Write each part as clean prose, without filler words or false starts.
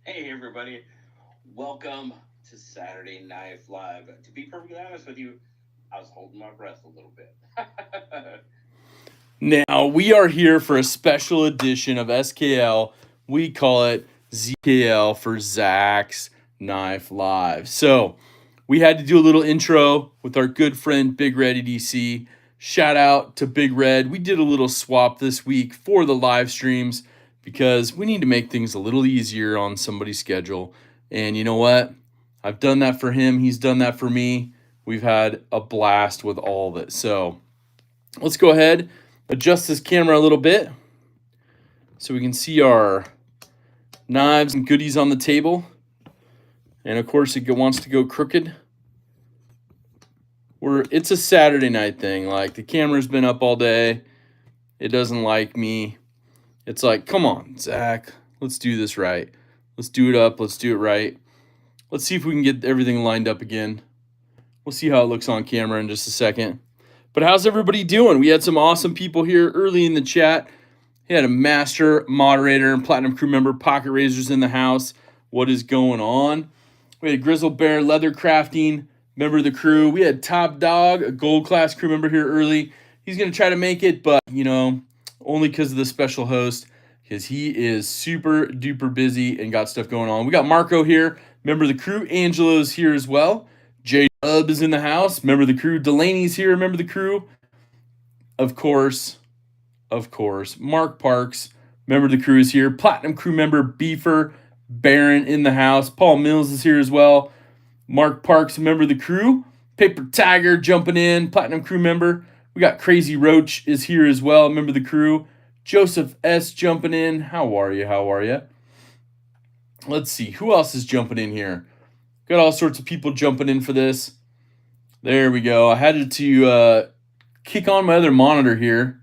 Hey everybody, welcome to Saturday Night Live. To be perfectly honest with you, I was holding my breath a little bit. Now, we are here for a special edition of SKL. We call it ZKL for Zach's Knife Live. So, we had to do a little intro with our good friend Big Red EDC. Shout out to Big Red. We did a little swap this week for the live streams because we need to make things a little easier on somebody's schedule. And you know what? I've done that for him. He's done that for me. We've had a blast with all of it. So, let's go ahead, adjust this camera a little bit so we can see our knives and goodies on the table. And of course, it wants to go crooked. It's a Saturday night thing. Like, the camera's been up all day. It doesn't like me. It's like, come on, Zach, let's do this right. Let's do it up. Let's do it right. Let's see if we can get everything lined up again. We'll see how it looks on camera in just a second. But how's everybody doing? We had some awesome people here early in the chat. We had a master moderator and platinum crew member, Pocket Razors, in the house. What is going on? We had Grizzle Bear Leather Crafting, member of the crew. We had Top Dog, a gold class crew member here early. He's going to try to make it, but, only because of the special host, because he is super duper busy and got stuff going on. We got Marco here, member of the crew. Angelo's here as well. J Dub is in the house, member of the crew. Delaney's here, member of the crew. Of course, Mark Parks, member of the crew, is here. Platinum crew member Beefer Barron in the house. Paul Mills is here as well. Mark Parks, member of the crew. Paper Tiger jumping in, platinum crew member. We got Crazy Roach is here as well, member of the crew. Joseph S jumping in. How are you? Let's see, who else is jumping in here? Got all sorts of people jumping in for this. There we go. I had to kick on my other monitor here.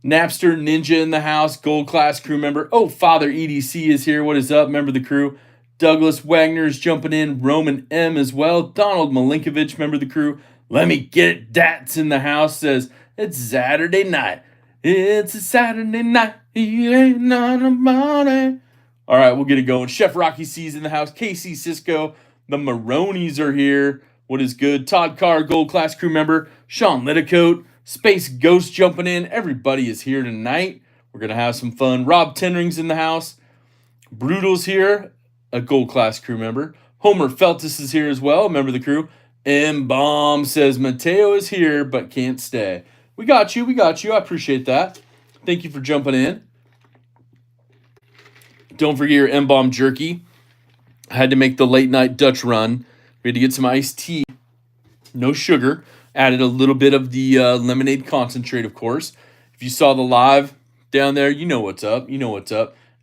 Napster Ninja in the house, gold class crew member. Oh, Father EDC is here. What is up, member of the crew? Douglas Wagner is jumping in. Roman M as well. Donald Malinkovich, member of the crew. Let me get it. That's in the house. Says it's Saturday night. It's a Saturday night. It ain't not a Monday. All right, we'll get it going. Chef Rocky C's in the house. KC Cisco. The Maronis are here. What is good? Todd Carr, gold class crew member. Sean Litticoat. Space Ghost jumping in. Everybody is here tonight. We're going to have some fun. Rob Tenring's in the house. Brutal's here, a gold class crew member. Homer Feltus is here as well, a member of the crew. M Bomb says Mateo is here but can't stay. We got you. I appreciate that. Thank you for jumping in. Don't forget your M Bomb jerky. I had to make the late night Dutch run. We had to get some iced tea, no sugar. Added a little bit of the lemonade concentrate, of course. If you saw the live down there, you know what's up.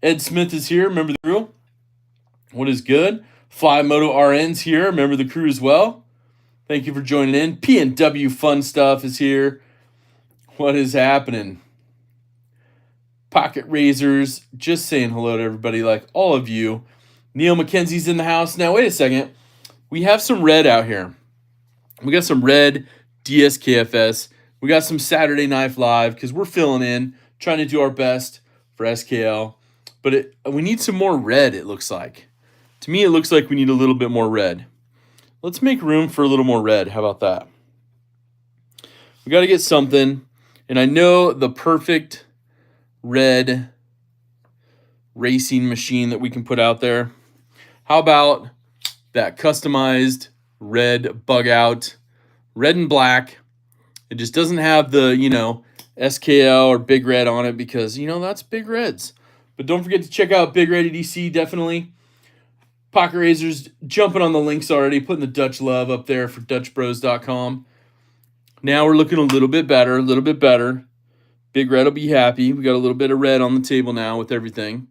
Ed Smith is here, member of the crew. What is good? Fly Moto RN's here, member of the crew as well. Thank you for joining in. P&W Fun Stuff is here. What is happening? Pocket Razors, just saying hello to everybody, like all of you. Neil McKenzie's in the house. Now, wait a second. We have some red out here. We got some red DSKFS. We got some Saturday Night Live because we're filling in, trying to do our best for SKL. But we need some more red, it looks like. To me, it looks like we need a little bit more red. Let's make room for a little more red. How about that? We got to get something. And I know the perfect red racing machine that we can put out there. How about that customized red Bugout, red and black? It just doesn't have the, SKL or Big Red on it because, that's Big Reds. But don't forget to check out Big Red EDC, definitely. Pocket Razors, jumping on the links already, putting the Dutch love up there for DutchBros.com. Now we're looking a little bit better. Big Red will be happy. We got a little bit of red on the table now with everything.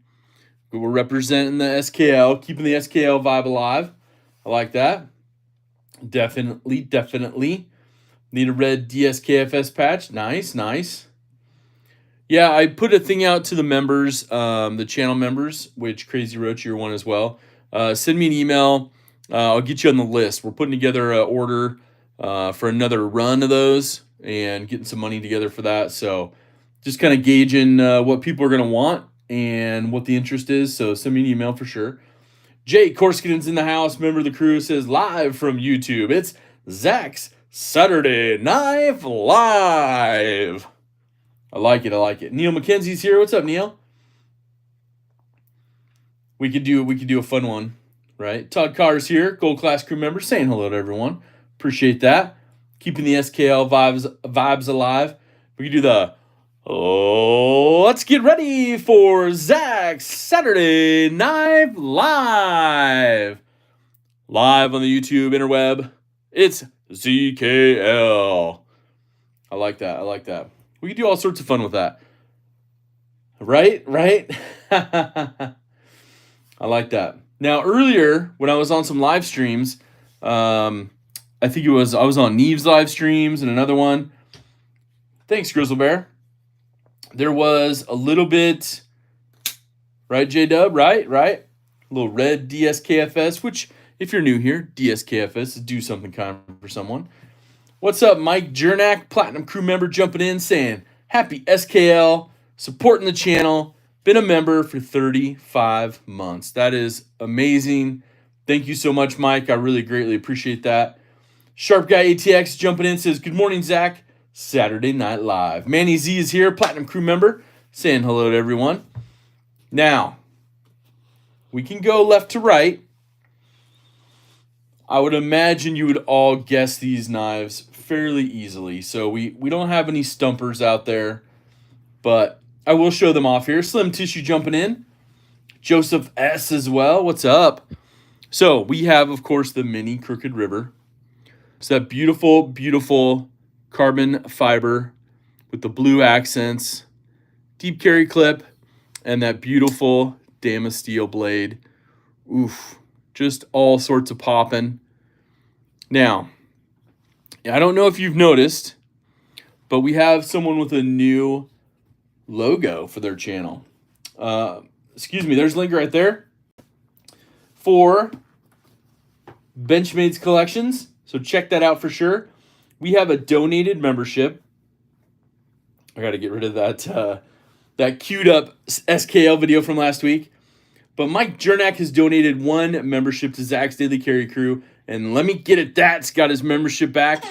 But we're representing the SKL, keeping the SKL vibe alive. I like that. Definitely. Need a red DSKFS patch. Nice. Yeah, I put a thing out to the members, the channel members, which Crazy Roach, you're one as well. Send me an email. I'll get you on the list. We're putting together an order for another run of those and getting some money together for that. So just kind of gauging what people are going to want and what the interest is. So send me an email for sure. Jake Korskinen's in the house, member of the crew, says live from YouTube. It's Zach's Saturday Knife Live. I like it. I like it. Neil McKenzie's here. What's up, Neil? We could do a fun one, right? Todd Carr's here, Gold Class crew member, saying hello to everyone. Appreciate that. Keeping the SKL vibes alive. We could do the let's get ready for Zach's Saturday Knife Live. Live on the YouTube interweb. It's ZKL. I like that. I like that. We could do all sorts of fun with that. Right? I like that. Now, earlier, when I was on some live streams, I think I was on Neve's live streams and another one. Thanks, Grizzle Bear. There was a little bit, right, J-Dub? Right? A little red DSKFS, which, if you're new here, DSKFS is do something kind for someone. What's up, Mike Jernak, Platinum crew member, jumping in, saying, happy SKL, supporting the channel, been a member for 35 months. That is amazing. Thank you so much, Mike. I really greatly appreciate that. Sharp Guy ATX jumping in, says, good morning, Zach. Saturday Night Live. Manny Z is here, Platinum crew member, saying hello to everyone. Now, we can go left to right. I would imagine you would all guess these knives fairly easily. So we don't have any stumpers out there, but I will show them off here. Slim Tissue jumping in. Joseph S as well. What's up? So we have, of course, the mini Crooked River. It's that beautiful, beautiful carbon fiber with the blue accents, deep carry clip, and that beautiful Damas steel blade. Oof, just all sorts of popping. Now, I don't know if you've noticed, but we have someone with a new logo for their channel. Excuse me, there's a link right there for Benchmade's collections. So check that out for sure. We have a donated membership. I got to get rid of that queued up SKL video from last week. But Mike Jernak has donated one membership to Zach's Daily Carry Crew. And let me get it, that's got his membership back.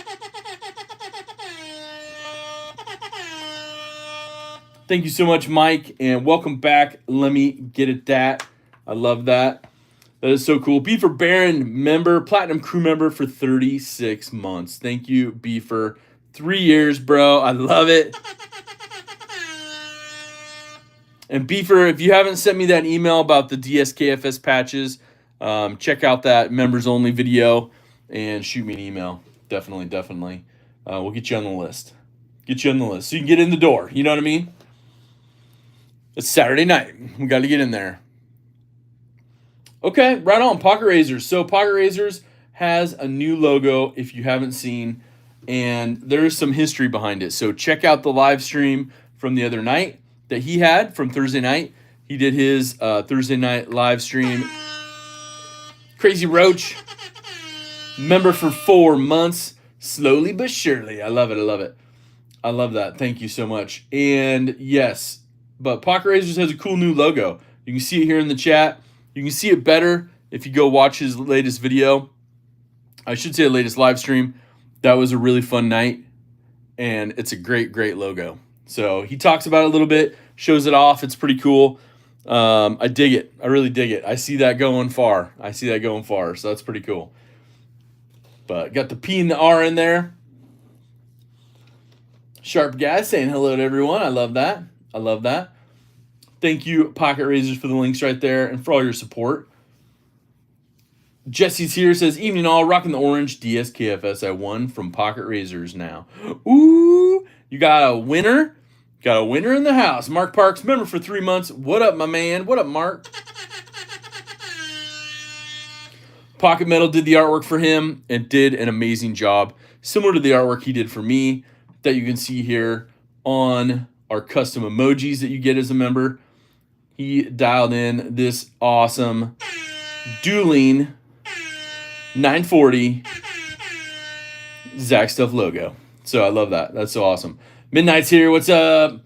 Thank you so much, Mike. And welcome back. Let me get it, that. I love that. That is so cool. Beaver Baron member, Platinum crew member for 36 months. Thank you, Beaver. 3 years, bro. I love it. And Beaver, if you haven't sent me that email about the DSKFS patches, check out that members only video and shoot me an email. Definitely. We'll get you on the list. So you can get in the door. You know what I mean? It's Saturday night. We got to get in there. Okay, right on. Pocket Razors. So Pocket Razors has a new logo if you haven't seen, and there's some history behind it. So check out the live stream from the other night that he had from Thursday night. He did his Thursday night live stream. Crazy Roach, member for 4 months, slowly but surely. I love it. I love that. Thank you so much. And yes, but Pocket Razors has a cool new logo. You can see it here in the chat. You can see it better if you go watch his latest video. I should say latest live stream. That was a really fun night, and it's a great logo. So he talks about it a little bit, shows it off. It's pretty cool. I dig it. I really dig it. I see that going far. So that's pretty cool. But got the P and the R in there. Sharp Guy saying hello to everyone. I love that. Thank you, Pocket Razors, for the links right there and for all your support. Jesse's here, says, evening all, rocking the orange DSKFS. I won from Pocket Razors now. Ooh, you got a winner. Got a winner in the house. Mark Parks, member for 3 months. What up, my man? What up, Mark? Pocket Metal did the artwork for him and did an amazing job. Similar to the artwork he did for me that you can see here on our custom emojis that you get as a member. He dialed in this awesome dueling 940 Zach Stuff logo. So I love that. That's so awesome. Midnight's here. What's up?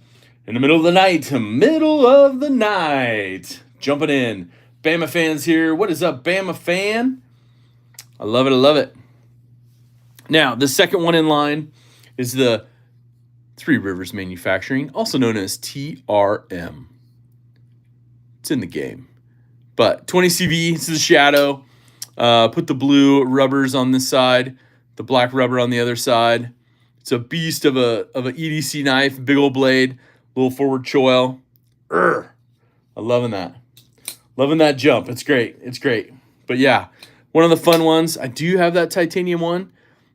In the middle of the night. Jumping in. Bama fans here. What is up, Bama fan? I love it. I love it. Now, the second one in line is the Three Rivers Manufacturing, also known as TRM. It's in the game. But 20 CV, it's the Shadow. Put the blue rubbers on this side, the black rubber on the other side. It's a beast of a EDC knife, big old blade, little forward choil. I'm loving that. Loving that jump. It's great. It's great. But yeah, one of the fun ones. I do have that titanium one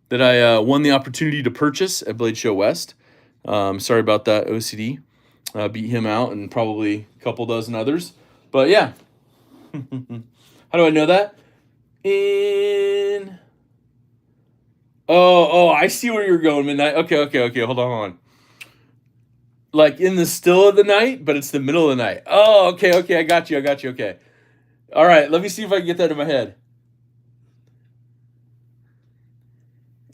that I won the opportunity to purchase at Blade Show West. Sorry about that, OCD. Beat him out and probably a couple dozen others. But yeah. How do I know that? Oh, I see where you're going, Midnight. Okay. Hold on. Like in the still of the night, but it's the middle of the night. Oh, okay. I got you. Okay. All right, let me see if I can get that in my head.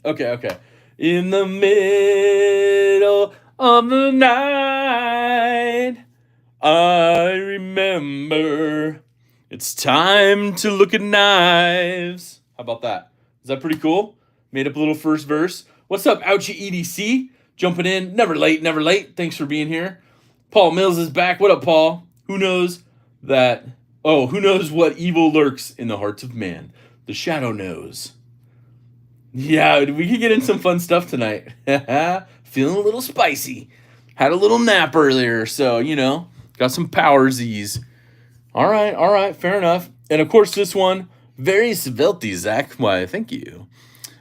Okay. In the middle of the night, I remember it's time to look at knives. How about that? Is that pretty cool? Made up a little first verse. What's up, Ouchie EDC? Jumping in. Never late. Thanks for being here. Paul Mills is back. What up, Paul? Who knows what evil lurks in the hearts of man? The Shadow knows. Yeah, we could get in some fun stuff tonight. Feeling a little spicy. Had a little nap earlier, so, got some power Z's. All right, fair enough. And, of course, this one, very svelte, Zach. Why, thank you.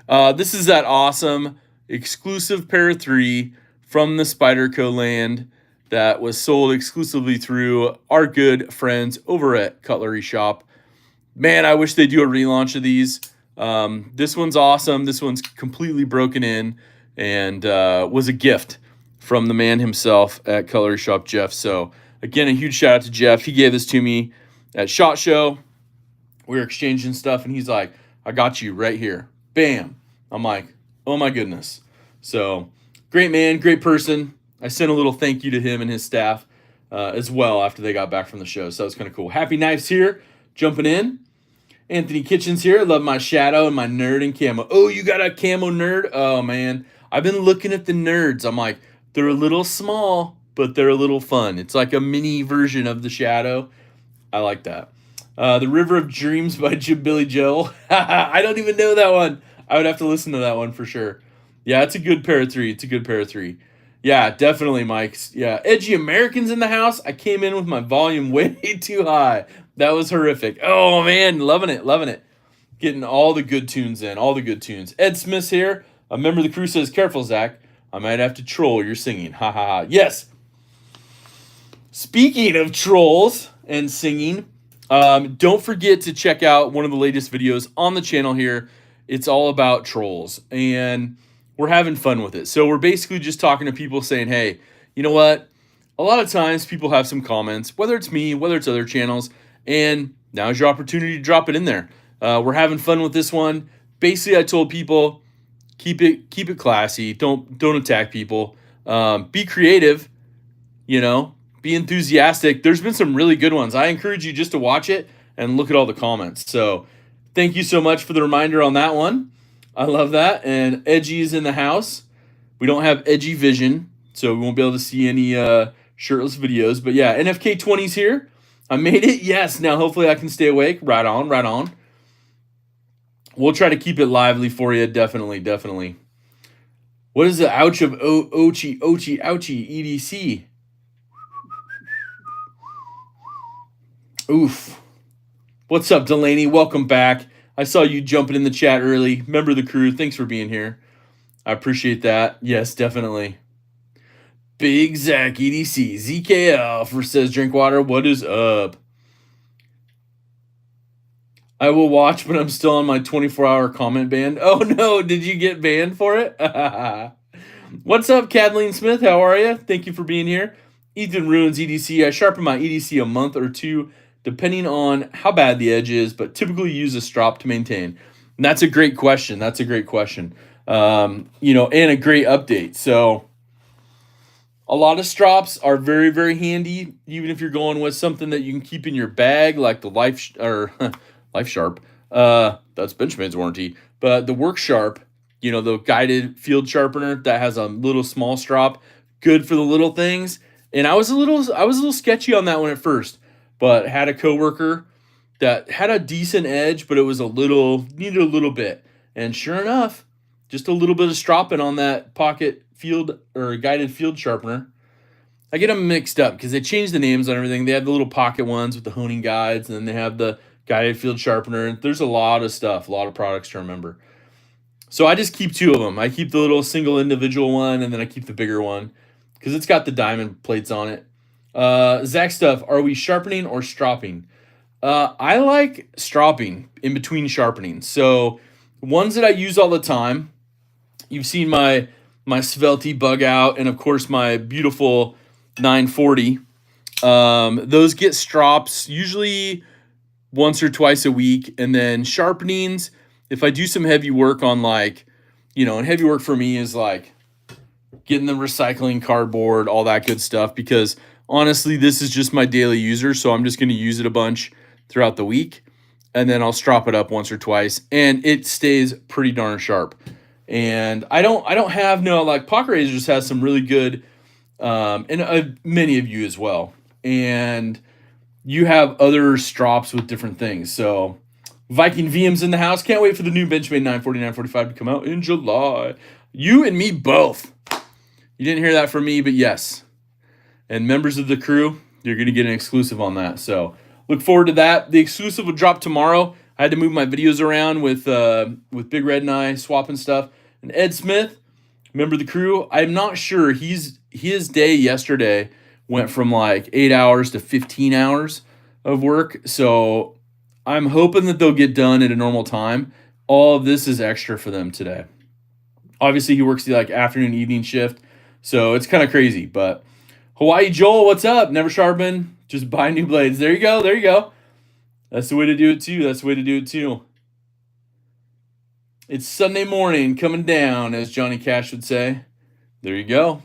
This is that awesome exclusive pair of 3 from the Spyderco land that was sold exclusively through our good friends over at Cutlery Shop. Man, I wish they do a relaunch of these. This one's awesome. This one's completely broken in and was a gift from the man himself at Cutlery Shop, Jeff. So, again, a huge shout out to Jeff. He gave this to me at SHOT Show. We were exchanging stuff, and he's like, I got you right here. Bam. I'm like, oh, my goodness. So, great man, great person. I sent a little thank you to him and his staff as well after they got back from the show. So, that was kind of cool. Happy Knives here, jumping in. Anthony Kitchens here. Love my Shadow and my nerd and camo. Oh, you got a camo nerd? Oh, man. I've been looking at the nerds. I'm like, they're a little small, but they're a little fun. It's like a mini version of the Shadow. I like that. The River of Dreams by Billy Joel. I don't even know that one. I would have to listen to that one for sure. Yeah, it's a good pair of 3. Yeah, definitely, Mike. Yeah, Edgy Americans in the house. I came in with my volume way too high. That was horrific. Oh, man, loving it. Getting all the good tunes in, Ed Smith's here. A member of the crew says, careful, Zach. I might have to troll your singing. Ha, ha, ha. Yes. Speaking of trolls and singing, don't forget to check out one of the latest videos on the channel here. It's all about trolls, and we're having fun with it. So we're basically just talking to people saying, hey, you know what? A lot of times people have some comments, whether it's me, whether it's other channels, and now's your opportunity to drop it in there. We're having fun with this one. Basically, I told people, keep it classy. Don't attack people. Be creative, be enthusiastic. There's been some really good ones. I encourage you just to watch it and look at all the comments. So thank you so much for the reminder on that one. I love that. And Edgy is in the house. We don't have Edgy Vision, so we won't be able to see any shirtless videos. But yeah, NFK20's here. I made it. Yes. Now hopefully I can stay awake. Right on. We'll try to keep it lively for you. Definitely. What is the ouch of ouchie EDC? Oof. What's up, Delaney? Welcome back. I saw you jumping in the chat early. Member of the crew, thanks for being here. I appreciate that. Yes, definitely. Big Zach EDC. ZKL for says Drinkwater. What is up? I will watch, but I'm still on my 24-hour comment ban. Oh, no. Did you get banned for it? What's up, Kathleen Smith? How are you? Thank you for being here. Ethan Ruins EDC. I sharpen my EDC a month or two, depending on how bad the edge is, but typically use a strop to maintain. And that's a great question. And a great update. So A lot of strops are very, very handy, even if you're going with something that you can keep in your bag, like the Life Sharp. That's Benchmade's warranty. But the Work Sharp, the guided field sharpener that has a little small strop, good for the little things. And I was a little sketchy on that one at first, but had a coworker that had a decent edge, but it was needed a little bit. And sure enough, just a little bit of stropping on that pocket field or guided field sharpener. I get them mixed up because they changed the names on everything. They have the little pocket ones with the honing guides, and then they have the guided field sharpener. There's a lot of stuff, a lot of products to remember. So I just keep two of them. I keep the little single individual one, and then I keep the bigger one because it's got the diamond plates on it. Zach stuff, are we sharpening or stropping? I like stropping in between sharpening. So ones that I use all the time, you've seen my Svelte Bugout, and of course my beautiful 940. Those get strops usually once or twice a week, and then sharpenings, if I do some heavy work on and heavy work for me is like getting the recycling cardboard, all that good stuff, because honestly, this is just my daily user, so I'm just going to use it a bunch throughout the week, and then I'll strop it up once or twice, and it stays pretty darn sharp. And I don't have Pocket Razors has some really good, and many of you as well. And you have other strops with different things. So Viking VM's in the house. Can't wait for the new Benchmade 940, 945 to come out in July. You and me both. You didn't hear that from me, but yes. And members of the crew, you're going to get an exclusive on that. So look forward to that. The exclusive will drop tomorrow. I had to move my videos around with Big Red and I swapping stuff. And Ed Smith, member of the crew, I'm not sure. His day yesterday went from like 8 hours to 15 hours of work. So I'm hoping that they'll get done at a normal time. All of this is extra for them today. Obviously, he works the afternoon, evening shift. So it's kind of crazy. But Hawaii Joel, what's up? Never sharpen, just buy new blades. There you go. There you go. That's the way to do it too. It's Sunday morning coming down, as Johnny Cash would say. There you go.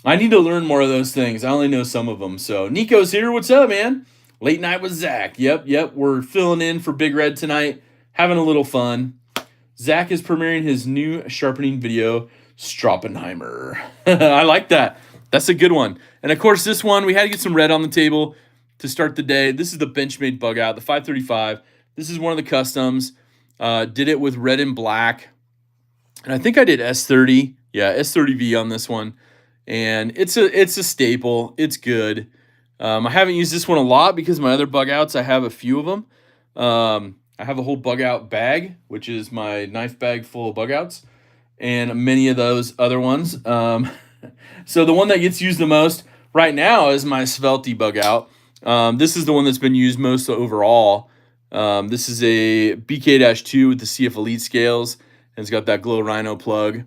I need to learn more of those things. I only know some of them. So Nico's here. What's up, man? Late night with Zach. Yep. We're filling in for Big Red tonight. Having a little fun. Zach is premiering his new sharpening video, Stroppenheimer. I like that. That's a good one. And of course, this one, we had to get some red on the table to start the day. This is the Benchmade Bugout, the 535. This is one of the customs. Did it with red and black. And I think I did S30. Yeah, S30V on this one. And it's a staple. It's good. I haven't used this one a lot because my other Bugouts, I have a few of them. I have a whole Bugout bag, which is my knife bag full of Bugouts, and many of those other ones. So the one that gets used the most right now is my Svelte Bugout. This is the one that's been used most overall. This is a BK-2 with the CF Elite scales, and it's got that Glow Rhino plug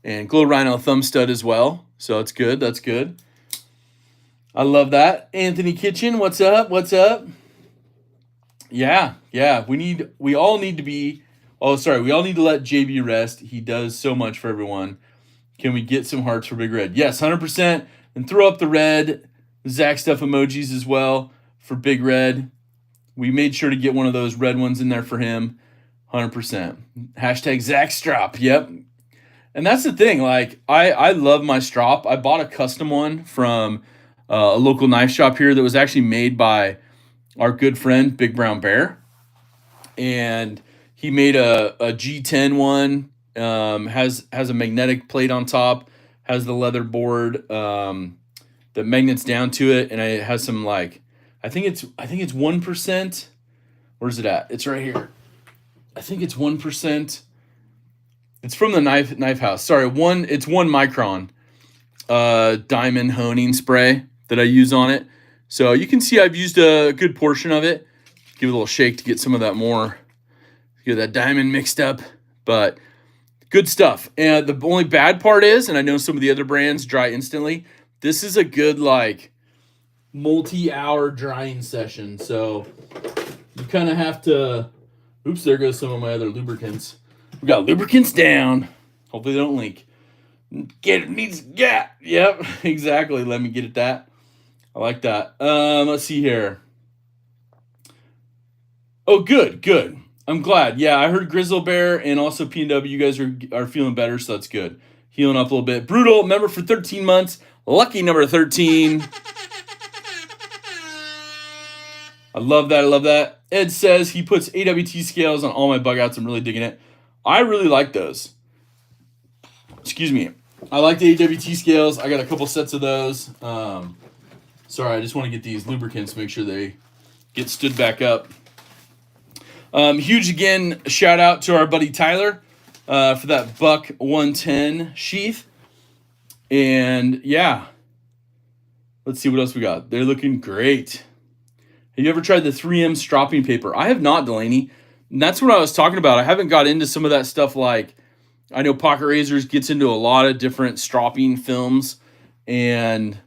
and Glow Rhino thumb stud as well. So it's good. That's good. I love that. Anthony Kitchen, what's up? Yeah. We all need to let JB rest. He does so much for everyone. Can we get some hearts for Big Red? Yes, 100%. And throw up the red Zach stuff emojis as well for Big Red. We made sure to get one of those red ones in there for him. 100%. Hashtag Zach Strop. Yep. And that's the thing. I love my strop. I bought a custom one from a local knife shop here that was actually made by our good friend, Big Brown Bear. And he made a G10 one. Has a magnetic plate on top. Has the leather board that magnets down to it. And it has some I think it's 1%. Where's it at? It's right here. I think it's 1%. It's from the knife house. Sorry, it's 1 micron diamond honing spray that I use on it. So you can see I've used a good portion of it. Give it a little shake to get some of that more, get that diamond mixed up. But good stuff. And the only bad part is, and I know some of the other brands dry instantly, this is a good multi-hour drying session. So you kind of have to, oops, there goes some of my other lubricants. We got lubricants down. Hopefully they don't leak. Get it needs gap. Yep, exactly. Let me get at that. I like that. Let's see here. Oh, good, good. I'm glad. Yeah, I heard Grizzle Bear and also P&W. You guys are feeling better, so that's good. Healing up a little bit. Brutal, member for 13 months. Lucky number 13. I love that. I love that. Ed says he puts AWT scales on all my bug outs. I'm really digging it. I really like those. Excuse me. I like the AWT scales. I got a couple sets of those. Sorry, I just want to get these lubricants, make sure they get stood back up. Huge again, shout out to our buddy Tyler for that Buck 110 sheath. And yeah, let's see what else we got. They're looking great. Have you ever tried the 3M stropping paper? I have not, Delaney. And that's what I was talking about. I haven't got into some of that stuff. Like, I know Pocket Razors gets into a lot of different stropping films. And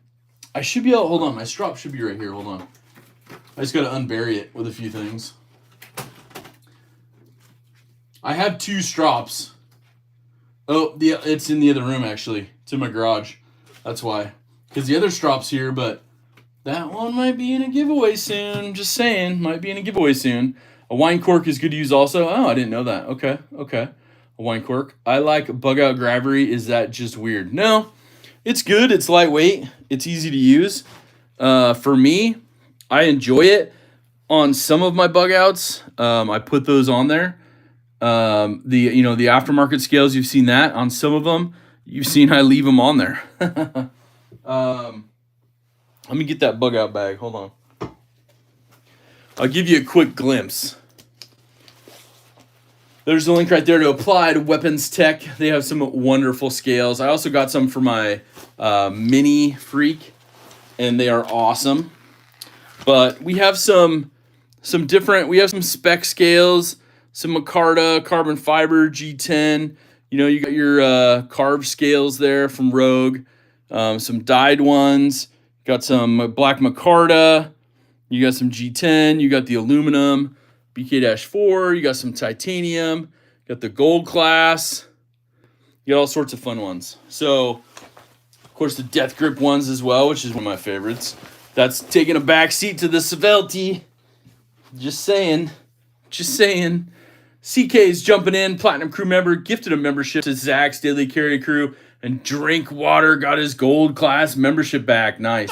I should be able, hold on, my strop should be right here. Hold on. I just got to unbury it with a few things. I have 2 strops. Oh, it's in the other room, actually. It's in my garage. That's why. Because the other strop's here, but that one might be in a giveaway soon. Just saying. Might be in a giveaway soon. A wine cork is good to use also. Oh, I didn't know that. Okay. A wine cork. I like Bugout Gravity. Is that just weird? No. It's good. It's lightweight. It's easy to use. For me, I enjoy it. On some of my Bugouts, I put those on there. The aftermarket scales, you've seen that on some of them. You've seen I leave them on there. Let me get that Bugout bag. Hold on. I'll give you a quick glimpse. There's a link right there to Applied Weapons Tech. They have some wonderful scales. I also got some for my Mini Freak, and they are awesome. But we have some different. We have some spec scales. Some Micarta, carbon fiber, G10. You got your carved scales there from Rogue. Some dyed ones. Got some black Micarta. You got some G10. You got the aluminum BK-4. You got some titanium. Got the gold class. You got all sorts of fun ones. So, of course, the Death Grip ones as well, which is one of my favorites. That's taking a back seat to the Savelti. Just saying. CK's jumping in, Platinum Crew member, gifted a membership to Zach's Daily Carry Crew, and Drink Water got his gold class membership back. Nice.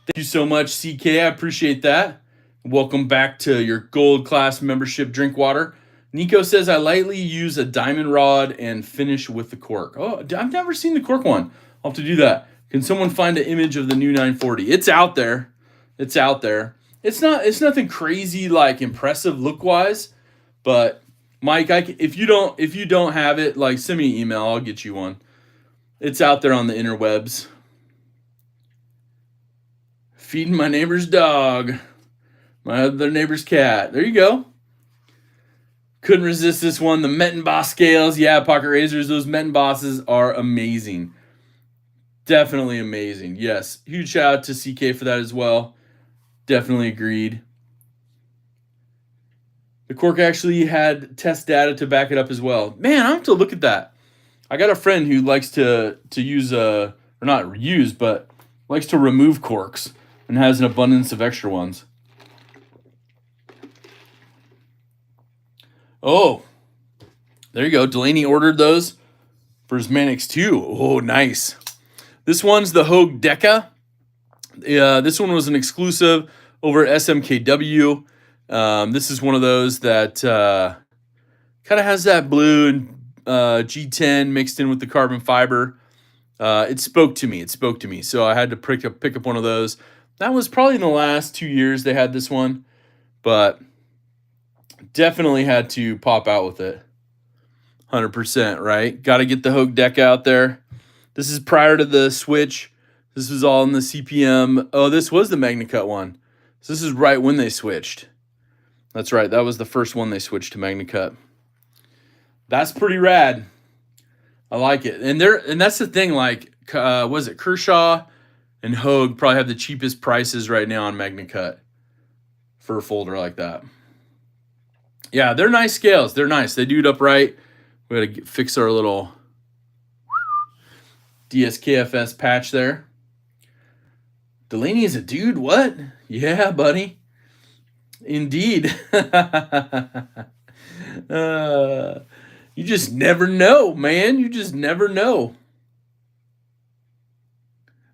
Thank you so much, CK. I appreciate that. Welcome back to your gold class membership, Drink Water. Nico says, I lightly use a diamond rod and finish with the cork. Oh, I've never seen the cork one. I'll have to do that. Can someone find an image of the new 940? It's out there. It's nothing crazy, like impressive look wise, but Mike, if you don't have it, like send me an email, I'll get you one. It's out there on the interwebs. Feeding my neighbor's dog, my other neighbor's cat. There you go. Couldn't resist this one. The Mettenboss scales, yeah, Pocket Razors. Those Mettenbosses are amazing. Definitely amazing. Yes, huge shout out to CK for that as well. Definitely agreed. The cork actually had test data to back it up as well. Man, I have to look at that. I got a friend who likes to use or not use, but likes to remove corks and has an abundance of extra ones. Oh, there you go. Delaney ordered those for his Manix 2. Oh, nice. This one's the Hogue Deca. This one was an exclusive over at SMKW. This is one of those that kind of has that blue and G10 mixed in with the carbon fiber. It spoke to me. So I had to pick up one of those. That was probably in the last 2 years they had this one, but definitely had to pop out with it. 100%, right? Got to get the Hogue Deck out there. This is prior to the switch. This was all in the CPM. Oh, this was the MagnaCut one. So this is right when they switched. That's right. That was the first one they switched to MagnaCut. That's pretty rad. I like it. And that's the thing, like, was it Kershaw and Hogue probably have the cheapest prices right now on MagnaCut for a folder like that. Yeah, they're nice scales. They're nice. They do it upright. We got to fix our little DSKFS patch there. Delaney is a dude. What? Yeah, buddy. Indeed. You just never know, man. You just never know.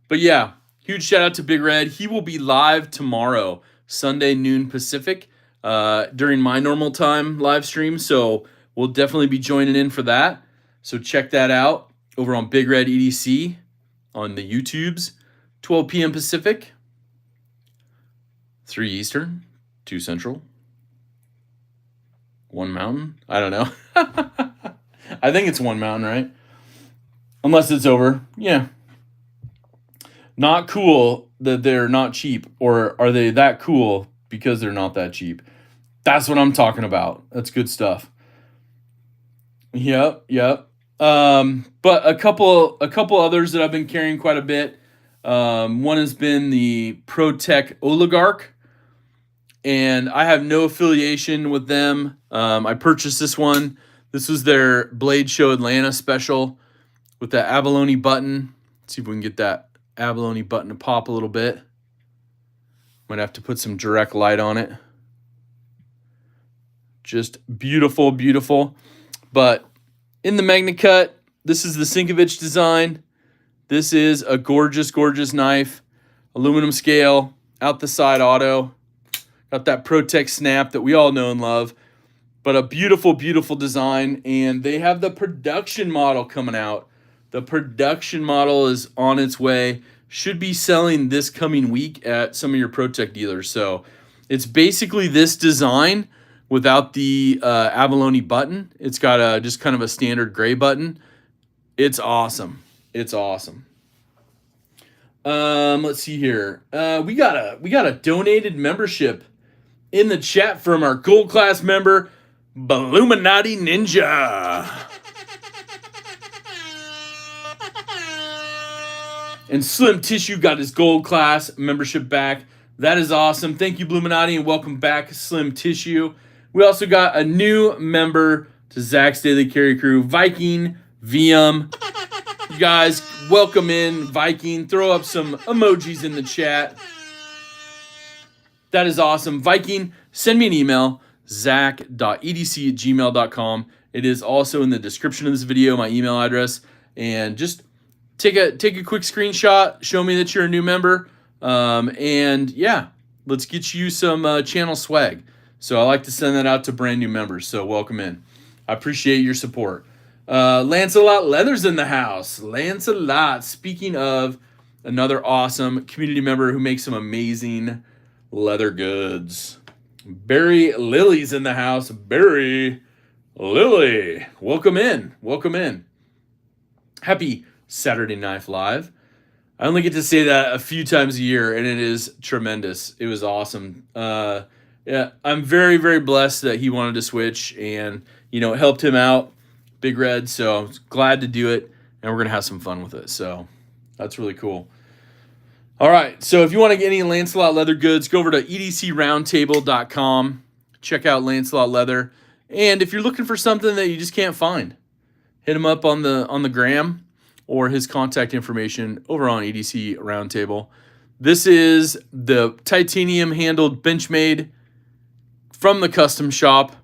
But yeah, huge shout out to Big Red. He will be live tomorrow, Sunday noon Pacific, during my normal time live stream. So we'll definitely be joining in for that. So check that out over on Big Red EDC on the YouTubes, 12 p.m. Pacific, 3 Eastern, 2 Central, 1 Mountain. I don't know. I think it's 1 Mountain, right? Unless it's over. Yeah. Not cool that they're not cheap, or are they that cool because they're not that cheap? That's what I'm talking about. That's good stuff. Yep. But a couple others that I've been carrying quite a bit. One has been the Protech Oligarch, and I have no affiliation with them. I purchased this one. This was their Blade Show Atlanta special with that abalone button. Let's see if we can get that abalone button to pop a little bit. Might have to put some direct light on it. Just beautiful, beautiful. But in the Magna Cut, this is the Sinkovich design. This is a gorgeous, gorgeous knife. Aluminum scale, out the side auto. Got that Protech snap that we all know and love. But a beautiful, beautiful design. And they have the production model coming out. The production model is on its way. Should be selling this coming week at some of your Protech dealers. So it's basically this design without the abalone button. It's got just kind of a standard gray button. It's awesome. It's awesome. Let's see here. We got a donated membership in the chat from our gold class member, Illuminati Ninja. And Slim Tissue got his gold class membership back. That is awesome. Thank you, Illuminati, and welcome back, Slim Tissue. We also got a new member to Zach's Daily Carry Crew, Viking VM. You guys, welcome in, Viking. Throw up some emojis in the chat. That is awesome. Viking, send me an email, zach.edc@gmail.com. It is also in the description of this video, my email address. And just take a quick screenshot, show me that you're a new member, and yeah, let's get you some channel swag. So I like to send that out to brand new members, so welcome in. I appreciate your support. Lancelot Leather's in the house. Lancelot, speaking of another awesome community member who makes some amazing leather goods. Barry Lily's in the house. Barry Lily, welcome in. Welcome in. Happy Saturday Knife Live. I only get to say that a few times a year, and it is tremendous. It was awesome. Yeah, I'm very, very blessed that he wanted to switch, and it helped him out, Big Red. So I'm glad to do it, and we're gonna have some fun with it. So that's really cool. All right, so if you want to get any Lancelot leather goods, go over to edcroundtable.com. Check out Lancelot Leather, and if you're looking for something that you just can't find, hit him up on the gram, or his contact information over on EDC Roundtable. This is the titanium handled Benchmade from the custom shop.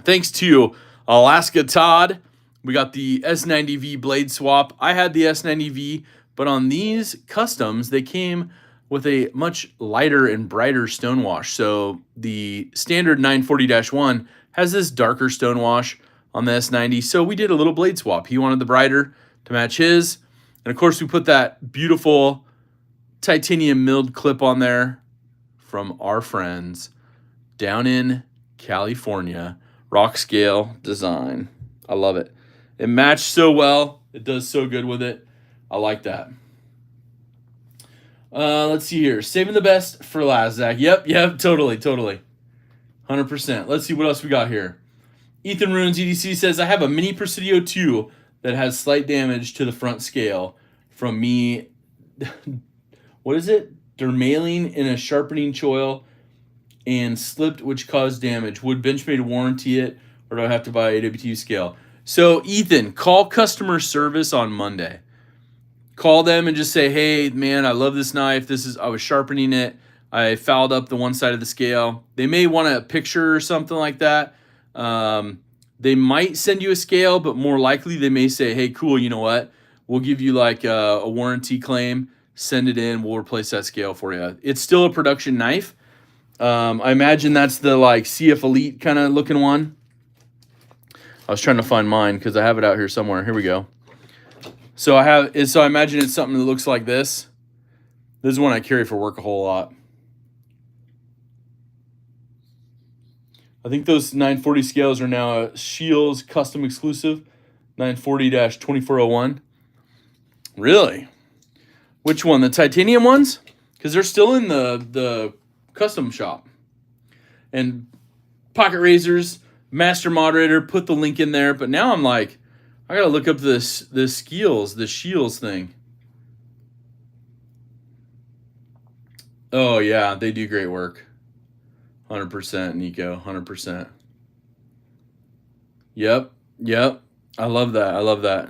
Thanks to Alaska Todd, we got the S90V blade swap. I had the S90V, but on these customs, they came with a much lighter and brighter stonewash. So the standard 940-1 has this darker stonewash on the S90. So we did a little blade swap. He wanted the brighter to match his. And of course, we put that beautiful titanium milled clip on there from our friends down in California. Rock scale design. I love it. It matched so well. It does so good with it. I like that. Let's see here. Saving the best for last, Zach. Yep, totally. 100%. Let's see what else we got here. Ethan Runes EDC says, I have a mini Presidio 2 that has slight damage to the front scale from me. What is it? Dermaling in a sharpening choil and slipped, which caused damage. Would Benchmade warranty it, or do I have to buy a AWT scale? So, Ethan, call customer service on Monday. Call them and just say, hey, man, I love this knife. I was sharpening it. I fouled up the one side of the scale. They may want a picture or something like that. They might send you a scale, but more likely they may say, hey, cool, you know what? We'll give you like a warranty claim. Send it in. We'll replace that scale for you. It's still a production knife. I imagine that's the like CF Elite kind of looking one. I was trying to find mine because I have it out here somewhere. Here we go. So I imagine it's something that looks like this. This is one I carry for work a whole lot. I think those 940 scales are now a Shields custom exclusive, 940-2401. Really? Which one? The titanium ones? Because they're still in the custom shop. And Pocket Razors, Master Moderator, put the link in there. But now I'm like, I gotta look up the Shields thing. Oh yeah, they do great work. 100%, Nico. 100%. Yep. I love that.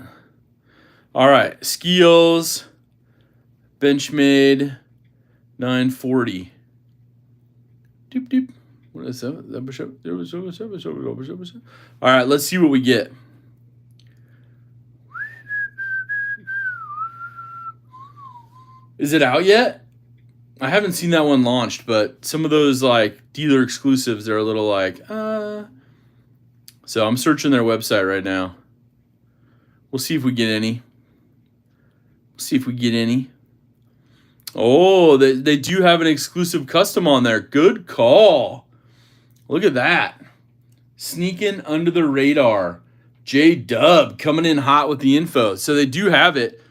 All right, Skills, Benchmade, 940. Doop doop. What is that? All right, let's see what we get. Is it out yet? I haven't seen that one launched, but some of those like dealer exclusives, they're a little like, So I'm searching their website right now. We'll see if we get any. Oh, they do have an exclusive custom on there. Good call. Look at that. Sneaking under the radar. J-Dub coming in hot with the info. So they do have it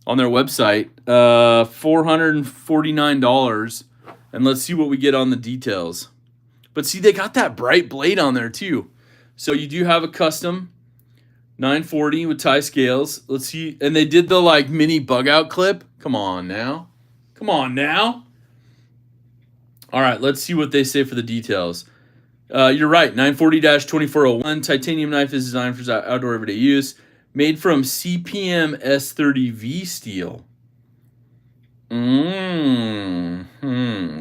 on their website. $449. And let's see what we get on the details. But see, they got that bright blade on there too. So you do have a custom 940 with tie scales. Let's see. And they did the like mini Bugout clip. Come on now. All right, let's see what they say for the details. You're right. 940-2401 titanium knife is designed for outdoor everyday use. Made from CPM S30V steel.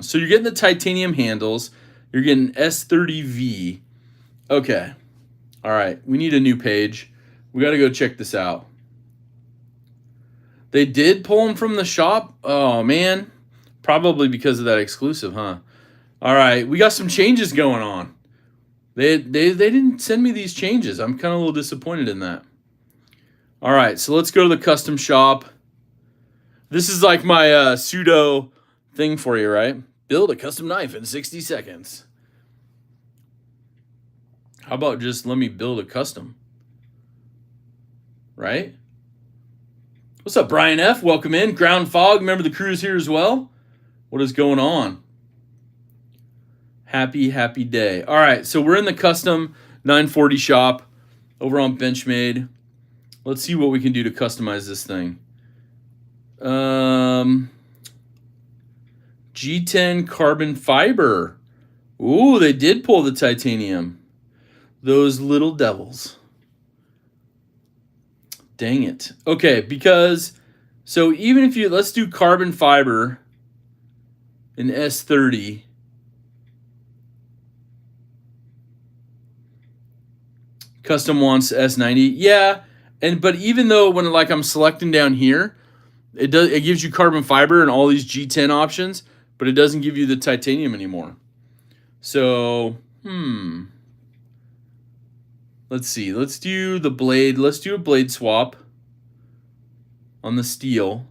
So you're getting the titanium handles. You're getting S30V. Okay. All right. We need a new page. We got to go check this out. They did pull them from the shop? Oh, man. Probably because of that exclusive, huh? All right. We got some changes going on. They didn't send me these changes. I'm kind of a little disappointed in that. All right. So let's go to the custom shop. This is like my pseudo thing for you, right? Build a custom knife in 60 seconds. How about just let me build a custom? Right? What's up, Brian F? Welcome in. Ground Fog, remember the crew's here as well? What is going on? Happy day. All right, so we're in the custom 940 shop over on Benchmade. Let's see what we can do to customize this thing. G10 carbon fiber. Ooh, they did pull the titanium. Those little devils. Dang it. Okay, so even if let's do carbon fiber in S30. Custom wants S90. Yeah, but even though when like I'm selecting down here, it gives you carbon fiber and all these G10 options, but it doesn't give you the titanium anymore. So, let's see. Let's do the blade. Let's do a blade swap on the steel.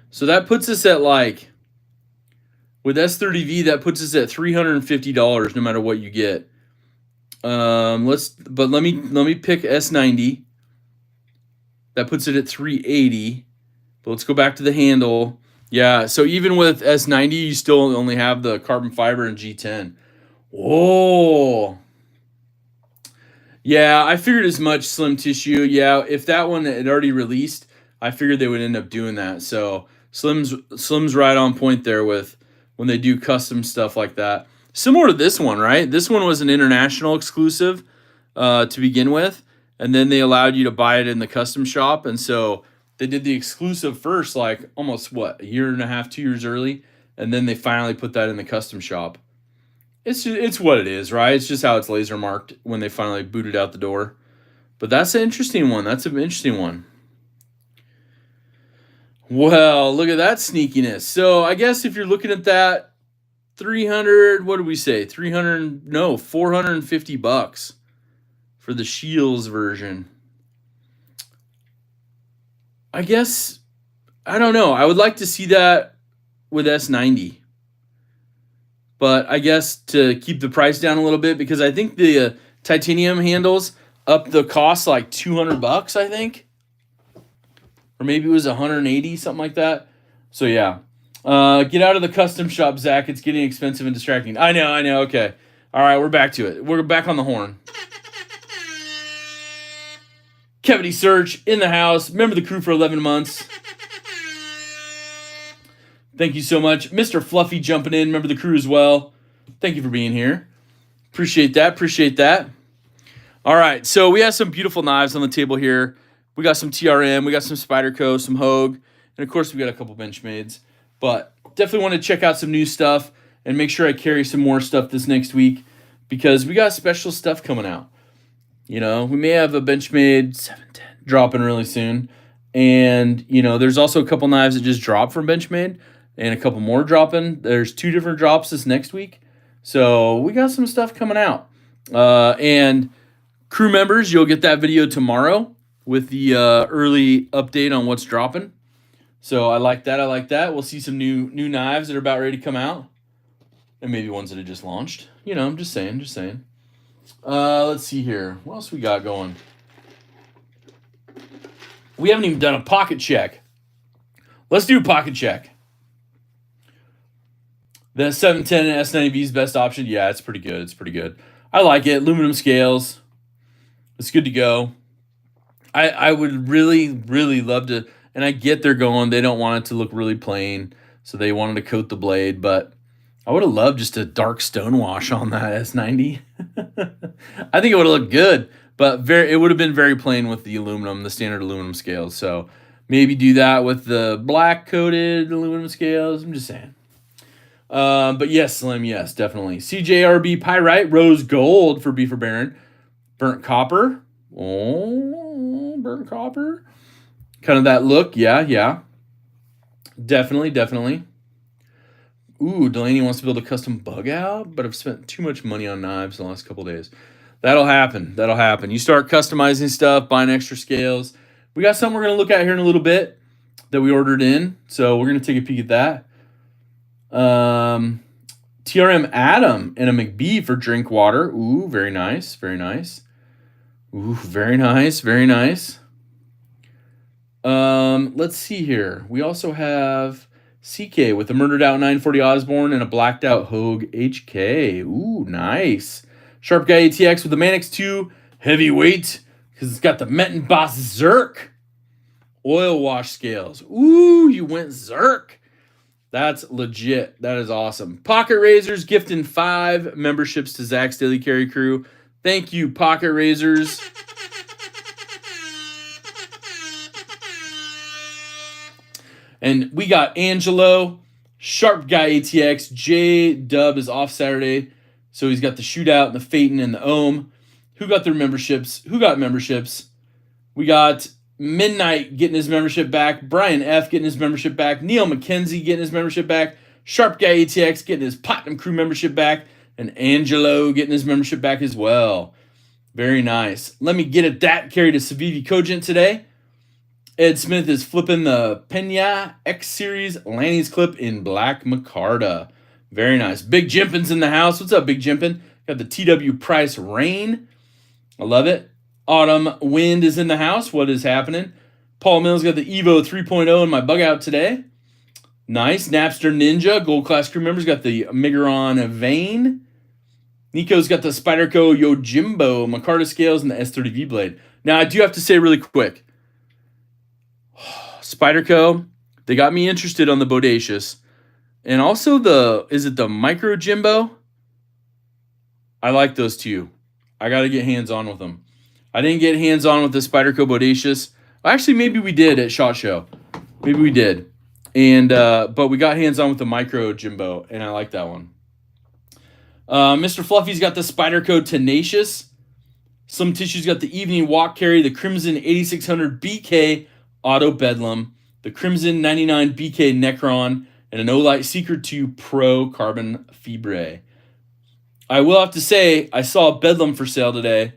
So that puts us at like, with S30V, that puts us at $350 no matter what you get. Let me pick S90. That puts it at $380. But let's go back to the handle. Yeah, so even with S90, you still only have the carbon fiber and G10. Whoa. Yeah, I figured as much, Slim Tissue. Yeah, if that one had already released, I figured they would end up doing that. So Slim's right on point there with when they do custom stuff like that. Similar to this one, right? This one was an international exclusive to begin with, and then they allowed you to buy it in the custom shop. And so they did the exclusive first, like almost what, a year and a half, 2 years early, and then they finally put that in the custom shop. It's what it is, right? It's just how it's laser marked when they finally boot it out the door. But that's an interesting one. That's an interesting one. Well, look at that sneakiness. So I guess if you're looking at that, 300, what did we say? 300, no, $450 for the Shields version. I guess, I don't know. I would like to see that with S90. But I guess to keep the price down a little bit, because I think the titanium handles up the cost like $200, I think. Or maybe it was 180, something like that. So yeah. Get out of the custom shop, Zach. It's getting expensive and distracting. I know. Okay. All right, we're back to it. We're back on the horn. Cavity Search in the house. Remember the crew for 11 months. Thank you so much. Mr. Fluffy jumping in. Remember the crew as well. Thank you for being here. Appreciate that. All right, so we have some beautiful knives on the table here. We got some TRM, we got some Spyderco, some Hogue, and of course we got a couple Benchmades. But definitely want to check out some new stuff and make sure I carry some more stuff this next week because we got special stuff coming out. You know, we may have a Benchmade 710 dropping really soon. And, you know, there's also a couple knives that just dropped from Benchmade and a couple more dropping. There's 2 different drops this next week. So we got some stuff coming out. And crew members, you'll get that video tomorrow with the early update on what's dropping. So I like that. We'll see some new knives that are about ready to come out. And maybe ones that have just launched. You know, I'm just saying. Let's see here. What else we got going? We haven't even done a pocket check. Let's do a pocket check. The 710 and S90V is best option. Yeah, it's pretty good. I like it. Aluminum scales. It's good to go. I would really love to, and I get they're going. They don't want it to look really plain, so they wanted to coat the blade, but I would have loved just a dark stone wash on that S90. I think it would have looked good, but it would have been very plain with the standard aluminum scales. So maybe do that with the black coated aluminum scales. I'm just saying. But yes, Slim, yes, definitely. CJRB Pyrite, Rose Gold for Beaver Baron. Burnt Copper. Oh, burnt copper. Kind of that look. Yeah. Definitely. Ooh, Delaney wants to build a custom Bugout, but I've spent too much money on knives the last couple days. That'll happen. You start customizing stuff, buying extra scales. We got something we're going to look at here in a little bit that we ordered in, so we're going to take a peek at that. TRM Adam and a McBee for drink water. Ooh, very nice. Ooh, very nice. Let's see here. We also have CK with a murdered out 940 Osborne and a blacked out Hogue HK. Ooh, nice. Sharp Guy ATX with the Manix 2 heavyweight because it's got the Metten Boss Zerk oil wash scales. Ooh, you went Zerk. That's legit. That is awesome. Pocket Razors gifting 5 memberships to Zach's Daily Carry Crew. Thank you, Pocket Razors. And we got Angelo, Sharp Guy ATX, J Dub is off Saturday. So he's got the Shootout, and the Phaeton, and the Ohm. Who got memberships? We got Midnight getting his membership back. Brian F. getting his membership back. Neil McKenzie getting his membership back. Sharp Guy ATX getting his Platinum Crew membership back. And Angelo getting his membership back as well. Very nice. Let me get at that. Carried a Civivi Cogent today. Ed Smith is flipping the Pena X Series Lanny's clip in black micarta. Very nice. Big Jimpin's in the house. What's up, Big Jimpin? Got the TW Price Rain. I love it. Autumn Wind is in the house. What is happening? Paul Mills got the Evo 3.0 in my Bugout today. Nice. Napster Ninja, Gold Class crew members, got the Miguron Vane. Nico's got the Spyderco Yojimbo micarta scales and the S30V blade. Now, I do have to say really quick, Spyderco, they got me interested on the Bodacious. And also is it the Micro Jimbo? I like those two. I got to get hands-on with them. I didn't get hands-on with the Spyderco Bodacious. Actually, maybe we did at SHOT Show. Maybe we did. And but we got hands-on with the Micro Jimbo, and I like that one. Mr. Fluffy's got the Spyderco Tenacious. Slim Tissue's got the Evening Walk Carry, the Crimson 8600 BK Auto Bedlam, the Crimson 99 BK Necron, and an Olight Secret 2 Pro Carbon Fibre. I will have to say, I saw a Bedlam for sale today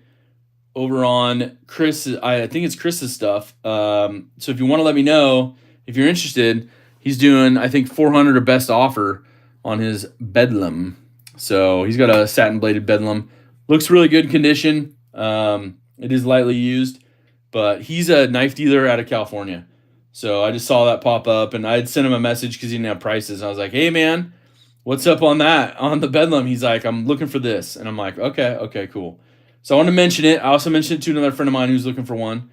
over on Chris. I think it's Chris's stuff. So if you want to let me know, if you're interested, he's doing, I think, $400 or best offer on his Bedlam. So he's got a satin bladed Bedlam. Looks really good condition. It is lightly used, but he's a knife dealer out of California. So I just saw that pop up, and I had sent him a message because he didn't have prices. And I was like, hey, man, what's up on that, on the Bedlam? He's like, I'm looking for this. And I'm like, okay, cool. So I want to mention it. I also mentioned it to another friend of mine who's looking for one.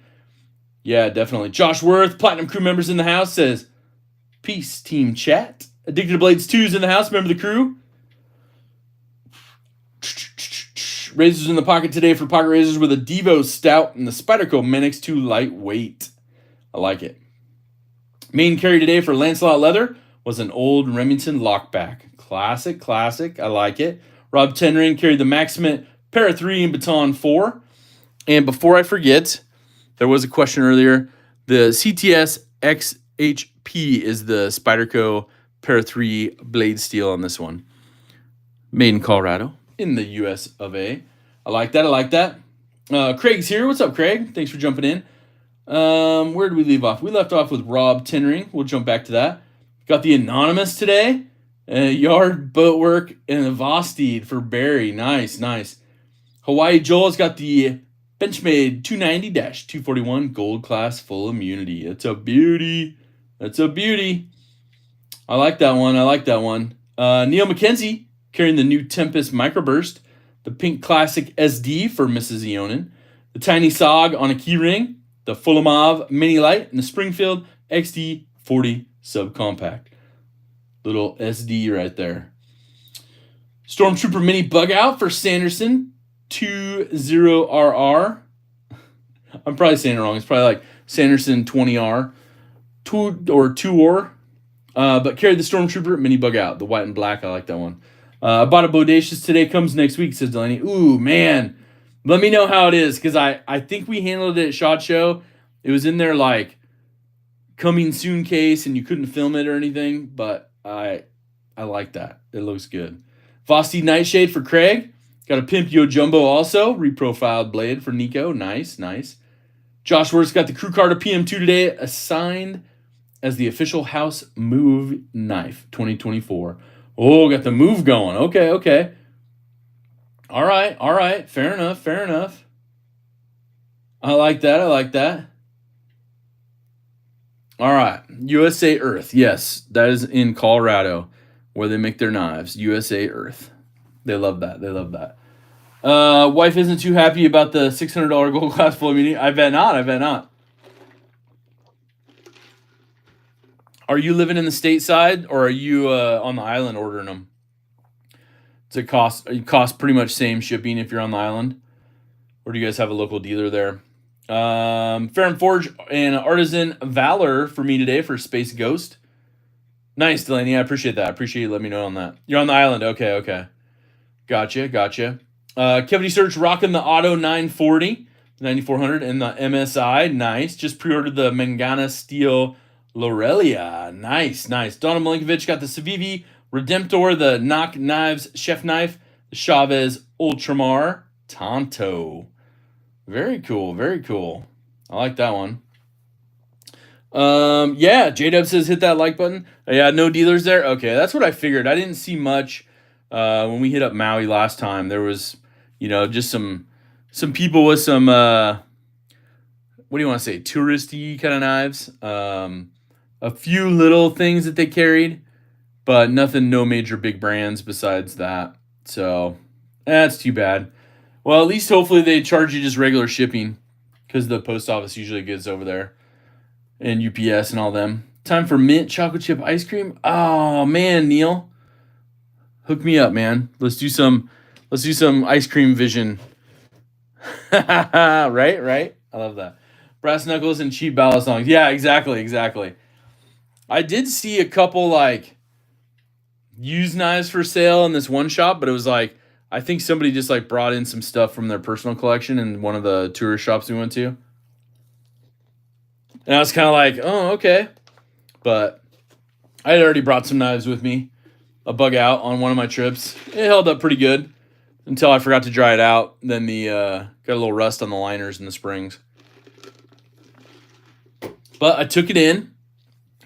Yeah, definitely. Josh Worth, Platinum Crew members in the house, says, peace, team chat. Addicted to Blades 2's in the house. Remember the crew? Razors in the pocket today for pocket razors with a Devo Stout and the Spyderco Menix 2 Lightweight. I like it. Main carry today for Lancelot Leather was an old Remington Lockback. Classic. I like it. Rob Tenring carried the Maximate Para 3 and Baton 4. And before I forget, there was a question earlier. The CTS XHP is the Spyderco Para 3 blade steel on this one. Made in Colorado, in the US of A. I like that. Craig's here. What's up, Craig? Thanks for jumping in. Where did we leave off? We left off with Rob Tenring. We'll jump back to that. Got the Anonymous today. Yard Boatwork and the Vosteed for Barry. Nice. Hawaii Joel's got the Benchmade 290-241 Gold Class Full Immunity. It's a beauty. I like that one. Neil McKenzie carrying the new Tempest Microburst, the Pink Classic SD for Mrs. Eonin, the Tiny Sog on a keyring, the Fullamov Mini Light, and the Springfield XD40 Subcompact. Little SD right there. Stormtrooper Mini Bugout for Sanderson 20RR. I'm probably saying it wrong. It's probably like Sanderson 20R. 2R. But carried the Stormtrooper Mini Bugout, the white and black. I like that one. I bought a Bodacious today. Comes next week, says Delaney. Ooh, man. Let me know how it is, because I think we handled it at SHOT Show. It was in their, like, coming soon case, and you couldn't film it or anything, but I like that. It looks good. Vosteed Nightshade for Craig. Got a Pimp Yo Jumbo also. Reprofiled blade for Nico. Nice. Josh Worth's got the Crew Carter PM2 today, assigned as the official house move knife 2024. Oh, got the move going. Okay. All right. Fair enough. I like that. All right. USA Earth. Yes, that is in Colorado where they make their knives. USA Earth. They love that. Wife isn't too happy about the $600 Gold Class Full Immunity. I bet not. Are you living in the stateside, or are you on the island ordering them? Does it cost pretty much same shipping if you're on the island? Or do you guys have a local dealer there? Fair and Forge and Artisan Valor for me today for Space Ghost. Nice, Delaney. I appreciate that. I appreciate you letting me know on that. You're on the island. Okay. Gotcha. Kevin Search rocking the Auto 940, 9400, and the MSI. Nice. Just pre-ordered the Mangana Steel Lorelia. Nice. Donna Milinkovic got the Civivi Redemptor, the Knock Knives Chef Knife, the Chavez Ultramar Tonto. Very cool. I like that one. J-Dub says hit that like button. Yeah, no dealers there? Okay, that's what I figured. I didn't see much when we hit up Maui last time. There was, just some people with some, what do you want to say, touristy kind of knives. A few little things that they carried, but no major big brands besides that. So, that's too bad. Well, at least hopefully they charge you just regular shipping, because the post office usually gets over there, and UPS and all them. Time for mint chocolate chip ice cream. Oh man, Neil, hook me up, man. Let's do some Let's do some ice cream vision. Right? I love that. Brass knuckles and cheap ballast songs. Yeah, exactly. I did see a couple like used knives for sale in this one shop, but it was like I think somebody just like brought in some stuff from their personal collection in one of the tourist shops we went to. And I was kind of like, oh, okay. But I had already brought some knives with me, a Bugout on one of my trips. It held up pretty good until I forgot to dry it out. Then the got a little rust on the liners and the springs. But I took it in,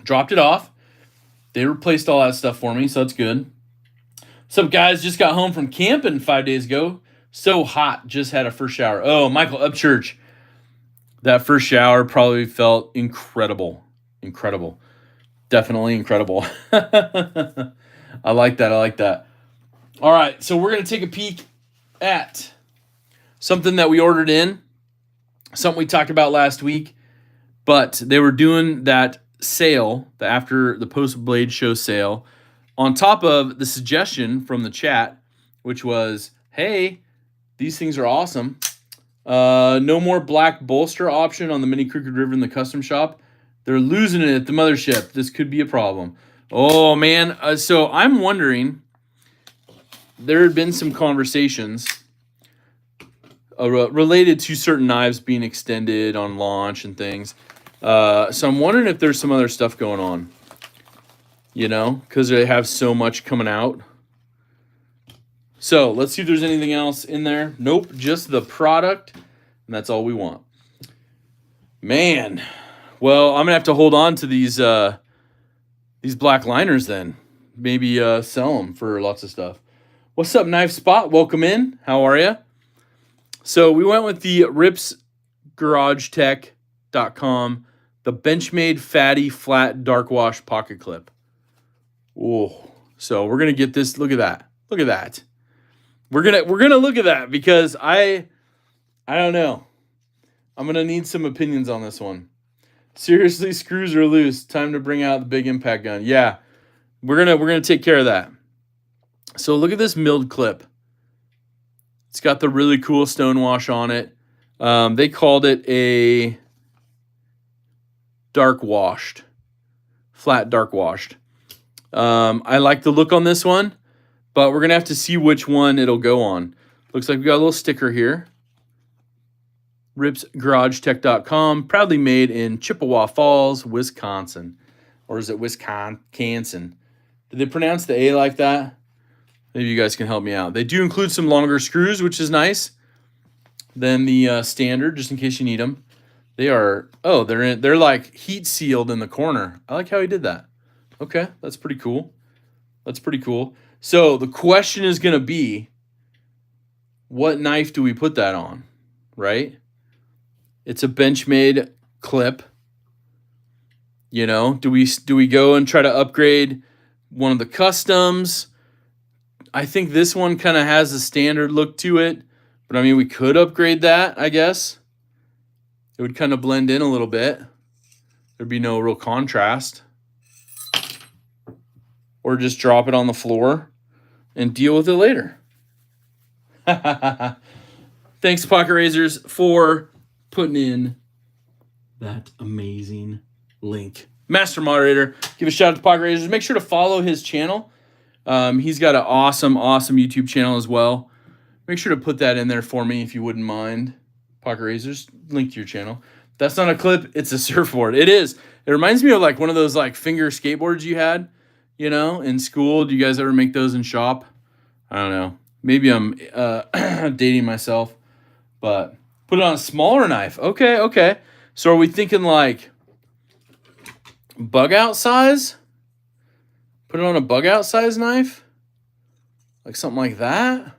dropped it off. They replaced all that stuff for me, so that's good. Some guys just got home from camping 5 days ago. So hot, just had a first shower. Oh, Michael Upchurch. That first shower probably felt incredible. Definitely incredible. I like that. All right, so we're going to take a peek at something that we ordered in, something we talked about last week, but they were doing that sale, after the post-blade show sale, on top of the suggestion from the chat, which was, hey, these things are awesome. No more black bolster option on the Mini Crooked River in the custom shop. They're losing it at the mothership. This could be a problem. Oh, man. So I'm wondering, there had been some conversations related to certain knives being extended on launch and things. So I'm wondering if there's some other stuff going on, because they have so much coming out. So let's see if there's anything else in there. Nope, just the product, and that's all we want. Man, well, I'm gonna have to hold on to these black liners then. Maybe sell them for lots of stuff. What's up, Knife Spot? Welcome in. How are you? So we went with the ripsgaragetech.com, the Benchmade Fatty Flat Dark Wash Pocket Clip. Oh, so we're gonna get this. Look at that. We're gonna look at that because I don't know. I'm gonna need some opinions on this one. Seriously, screws are loose. Time to bring out the big impact gun. Yeah, we're gonna take care of that. So look at this milled clip. It's got the really cool stone wash on it. They called it a dark washed, flat dark washed. I like the look on this one, but we're gonna have to see which one it'll go on. Looks like we got a little sticker here. ripsgaragetech.com, proudly made in Chippewa Falls, Wisconsin. Or is it Wisconsin? Did they pronounce the A like that? Maybe you guys can help me out. They do include some longer screws, which is nice, than the standard, just in case you need them. They are, they're like heat sealed in the corner. I like how he did that. Okay, that's pretty cool. So the question is going to be, what knife do we put that on, right? It's a Benchmade clip. Do we go and try to upgrade one of the customs? I think this one kind of has a standard look to it, but I mean, we could upgrade that, I guess. It would kind of blend in a little bit. There'd be no real contrast. Or just drop it on the floor and deal with it later. Thanks, Pocket Razors, for putting in that amazing link. Master Moderator, give a shout out to Pocket Razors. Make sure to follow his channel. He's got an awesome YouTube channel as well. Make sure to put that in there for me if you wouldn't mind. Pocket Razors, link to your channel. That's not a clip, it's a surfboard. It is. It reminds me of like one of those like finger skateboards you had, in school. Do you guys ever make those in shop? I don't know. Maybe I'm dating myself, but put it on a smaller knife. Okay. So are we thinking like Bugout size? Put it on a Bugout size knife? Like something like that?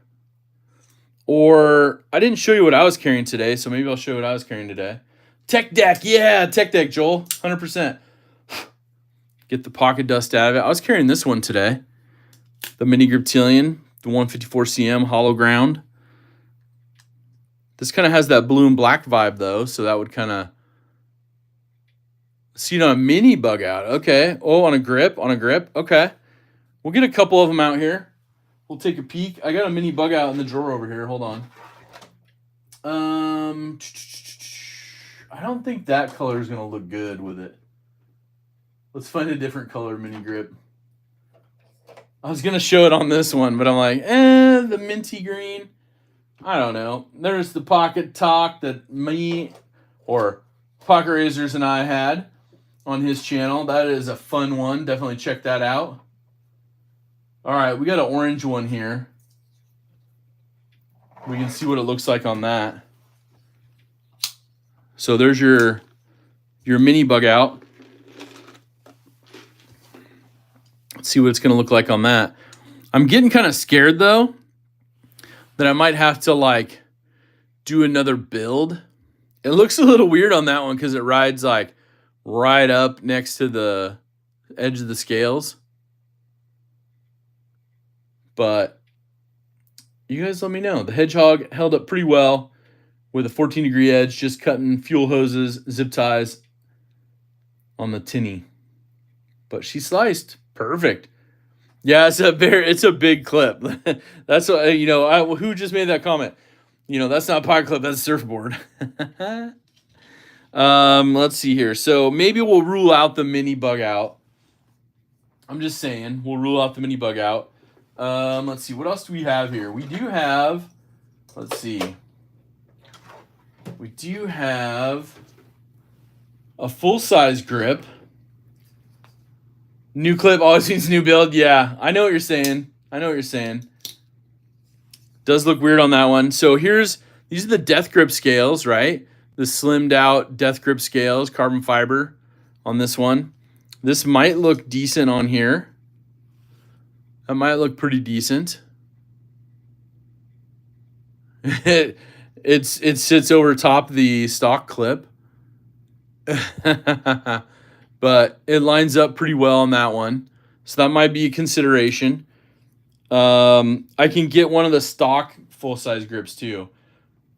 Or I didn't show you what I was carrying today, so maybe I'll show you what I was carrying today. Tech Deck. Yeah, Tech Deck, Joel. 100%. Get the pocket dust out of it. I was carrying this one today. The Mini Griptilian, the 154cm hollow ground. This kind of has that blue and black vibe, though, so that would kind of... See it on a mini Bugout. Okay. Oh, on a grip. Okay. We'll get a couple of them out here. we'll take a peek. I got a mini bug out in the drawer over here. Hold on. I don't think that color is going to look good with it. Let's find a different color mini grip. I was going to show it on this one, but I'm like, the minty green. I don't know. There's the Pocket Talk that me or Pocket Razors and I had on his channel. That is a fun one. Definitely check that out. All right, we got an orange one here. We can see what it looks like on that. So there's your mini bug out. Let's see what it's going to look like on that. I'm getting kind of scared though that I might have to like do another build. It looks a little weird on that one because it rides like right up next to the edge of the scales. But you guys let me know. The Hedgehog held up pretty well with a 14-degree edge, just cutting fuel hoses, zip ties on the tinny. But she sliced. Perfect. Yeah, it's a big clip. That's what, who just made that comment? That's not a pocket clip, that's a surfboard. Let's see here. So maybe we'll rule out the mini bug out. I'm just saying, we'll rule out the mini bug out. Let's see, what else do we have here? We do have, let's see. We do have a full-size grip. New clip always means new build. Yeah, I know what you're saying. Does look weird on that one. So these are the death grip scales, right? The slimmed out death grip scales, carbon fiber on this one. This might look decent on here. That might look pretty decent. It sits over top of the stock clip. But it lines up pretty well on that one. So that might be a consideration. I can get one of the stock full-size grips too.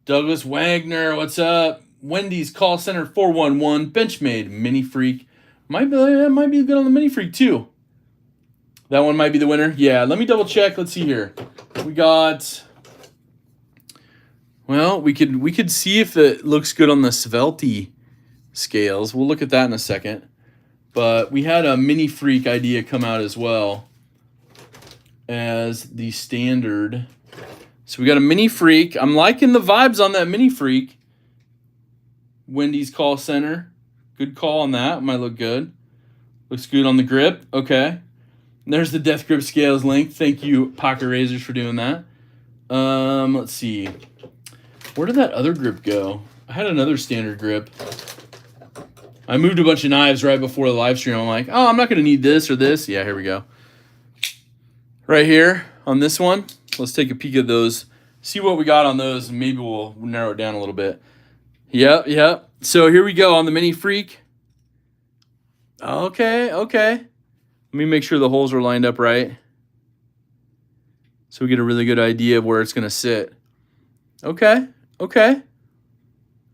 Douglas Wagner, what's up? Wendy's call center 411. Benchmade Mini Freak. Might be good on the Mini Freak too. That one might be the winner. Yeah, let me double check. Let's see here. We got... Well, we could see if it looks good on the Svelte scales. We'll look at that in a second. But we had a Mini Freak idea come out as well as the standard. So we got a Mini Freak. I'm liking the vibes on that Mini Freak. Wendy's call center. Good call on that. Might look good. Looks good on the grip. Okay. And there's the Death Grip Scales link. Thank you, Pocket Razors, for doing that. Let's see. Where did that other grip go? I had another standard grip. I moved a bunch of knives right before the live stream. I'm like, oh, I'm not going to need this or this. Yeah, here we go. Right here on this one. Let's take a peek at those. See what we got on those, and maybe we'll narrow it down a little bit. Yep. So here we go on the Mini Freak. Okay. Let me make sure the holes are lined up right, so we get a really good idea of where it's going to sit. Okay.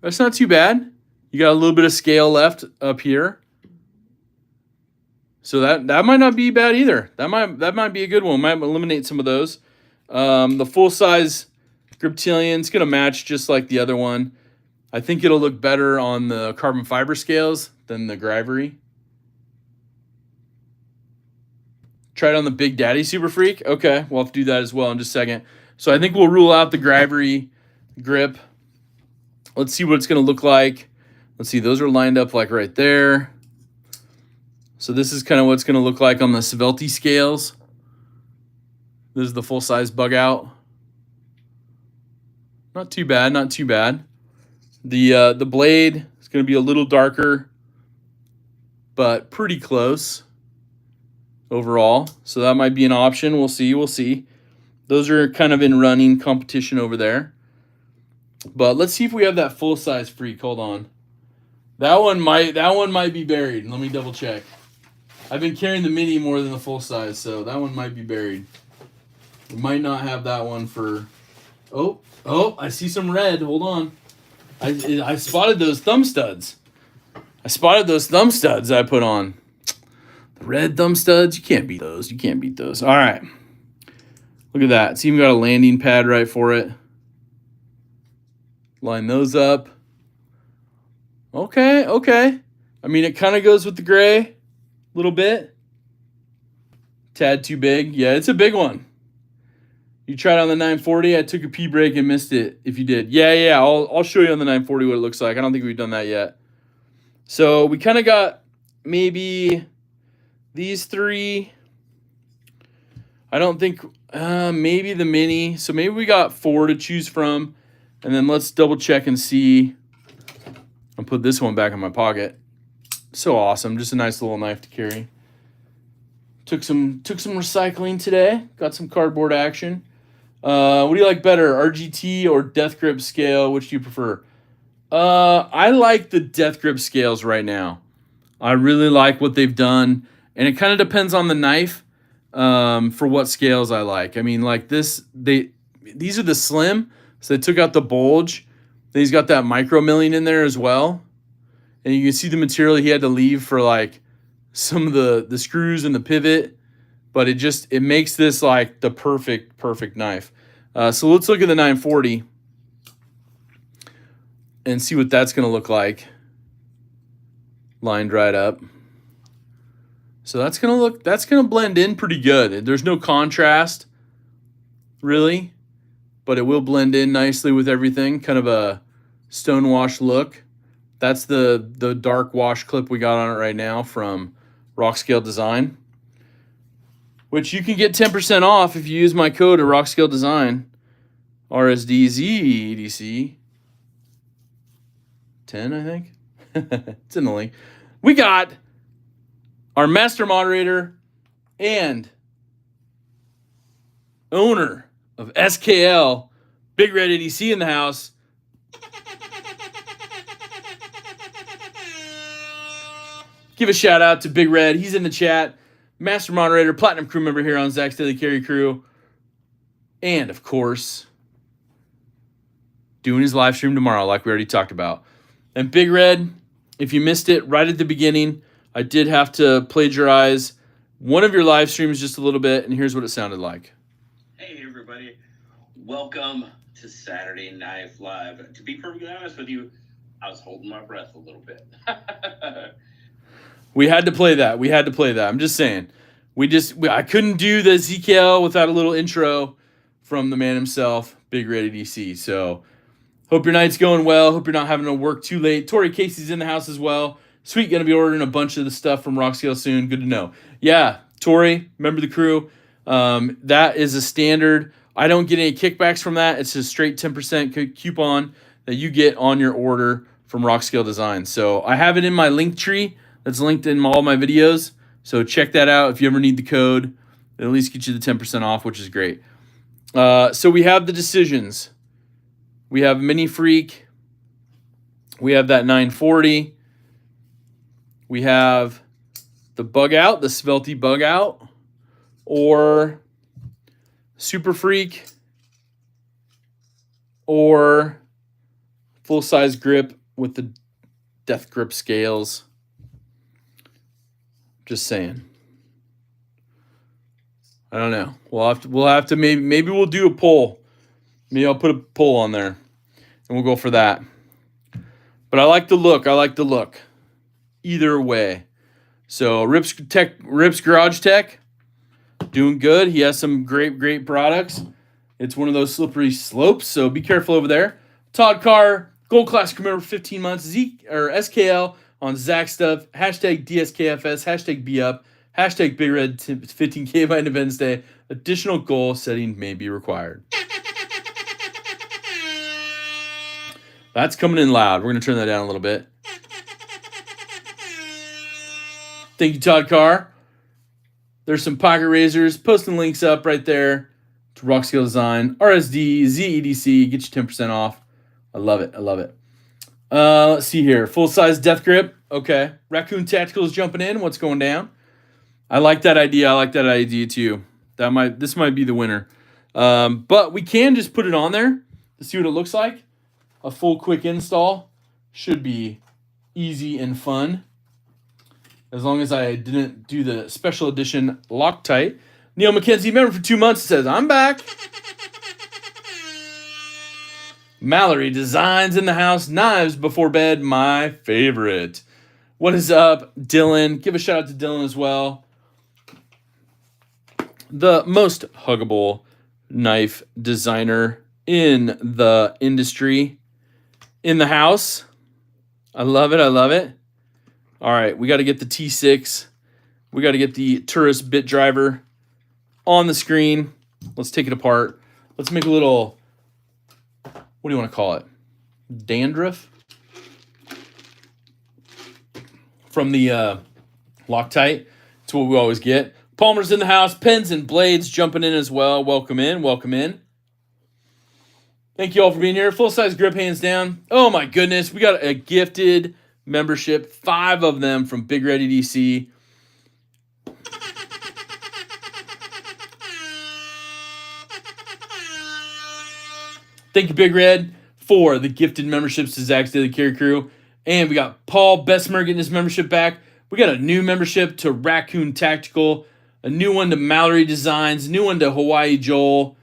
That's not too bad. You got a little bit of scale left up here. So that might not be bad either. That might be a good one. Might eliminate some of those. The full-size Griptilian is going to match just like the other one. I think it'll look better on the carbon fiber scales than the Grivery. Try it on the Big Daddy Super Freak. Okay, we'll have to do that as well in just a second. So I think we'll rule out the Grivery grip. Let's see what it's going to look like. Let's see, those are lined up like right there. So this is kind of what it's going to look like on the Svelte scales. This is the full-size bug out. Not too bad. The blade is going to be a little darker, but pretty close overall. So that might be an option. We'll see. Those are kind of in running competition over there. But let's see if we have that full-size Freak. Hold on. That one might be buried. Let me double check. I've been carrying the mini more than the full-size, so that one might be buried. We might not have that one for... Oh, I see some red. Hold on. I spotted those thumb studs. I put on. The red thumb studs. You can't beat those. All right. Look at that. It's even got a landing pad right for it. Line those up. Okay, okay. I mean, it kind of goes with the gray a little bit. Tad too big. Yeah, it's a big one. You tried on the 940. I took a pee break and missed it. If you did, yeah. I'll show you on the 940 what it looks like. I don't think we've done that yet. So we kind of got maybe these three. I don't think maybe the mini. So maybe we got 4 to choose from, and then let's double check and see. I'll put this one back in my pocket. So awesome, just a nice little knife to carry. Took some recycling today. Got some cardboard action. What do you like better, RGT or Death Grip scale? Which do you prefer? I like the Death Grip scales right now. I really like what they've done, and it kind of depends on the knife for what scales I like. I mean, like these are the slim, so they took out the bulge. Then he's got that micro milling in there as well, and you can see the material he had to leave for like some of the screws and the pivot, but it makes this like the perfect knife. So let's look at the 940 and see what that's going to look like. Lined right up. So that's going to blend in pretty good. There's no contrast really, but it will blend in nicely with everything. Kind of a stone wash look. That's the dark wash clip we got on it right now from Rockscale Design, which you can get 10% off if you use my code at Rockscale Design, RSDZEDC 10, I think. It's in the link. We got our master moderator and owner of ZKL, Big Red ADC in the house. Give a shout out to Big Red. He's in the chat. Master moderator, platinum crew member here on Zach's Daily Carry Crew. And, of course, doing his live stream tomorrow like we already talked about. And Big Red, if you missed it right at the beginning, I did have to plagiarize one of your live streams just a little bit, and here's what it sounded like. Hey, everybody. Welcome to Saturday Knife Live. To be perfectly honest with you, I was holding my breath a little bit. We had to play that. I'm just saying. I couldn't do the ZKL without a little intro from the man himself, Big Red DC. So, hope your night's going well. Hope you're not having to work too late. Tori Casey's in the house as well. Sweet, gonna be ordering a bunch of the stuff from Rockscale soon. Good to know. Yeah, Tori, member of the crew. That is a standard. I don't get any kickbacks from that. It's a straight 10% coupon that you get on your order from Rockscale Design. So I have it in my link tree. That's linked in all my videos. So check that out if you ever need the code. It'll at least get you the 10% off, which is great. So we have the decisions. We have Mini Freak. We have that 940. We have the Bugout, the Svelte Bugout, or Super Freak, or full-size grip with the Death Grip scales. Just saying. I don't know. We'll have to maybe we'll do a poll. Maybe I'll put a poll on there, and we'll go for that. But I like the look. Either way. So Rips Garage Tech, doing good. He has some great products. It's one of those slippery slopes, so be careful over there. Todd Carr, Gold Class crew member, 15 months. SKL on Zach stuff. Hashtag DSKFS. Hashtag BeUp. Hashtag Big Red 15K by Independence Day. Additional goal setting may be required. That's coming in loud. We're going to turn that down a little bit. Thank you, Todd Carr. There's some pocket razors. Posting links up right there to Rockscale Design. RSD, ZEDC. Get you 10% off. I love it. Let's see here. Full-size Death Grip. Okay. Raccoon Tacticals jumping in. What's going down? I like that idea. Too. This might be the winner. But we can just put it on there to see what it looks like. A full quick install should be easy and fun. As long as I didn't do the special edition Loctite. Neil McKenzie, member for 2 months, says, I'm back. Mallory Designs in the house. Knives before bed, my favorite. What is up, Dylan? Give a shout out to Dylan as well. The most huggable knife designer in the industry in the house. I love it. I love it. All right, we got to get the T6. We got to get the Tourist bit driver on the screen. Let's take it apart. Let's make a little, what do you want to call it? Dandruff from the Loctite. It's what we always get. Palmer's in the house. Pens and blades jumping in as well. Welcome in. Welcome in. Thank you all for being here. Full-size grip, hands down. Oh, my goodness. We got a gifted membership. 5 of them from Big Red EDC. Thank you, Big Red, for the gifted memberships to Zach's Daily Carry Crew. And we got Paul Bessemer getting his membership back. We got a new membership to Raccoon Tactical, a new one to Mallory Designs, a new one to Hawaii Joel.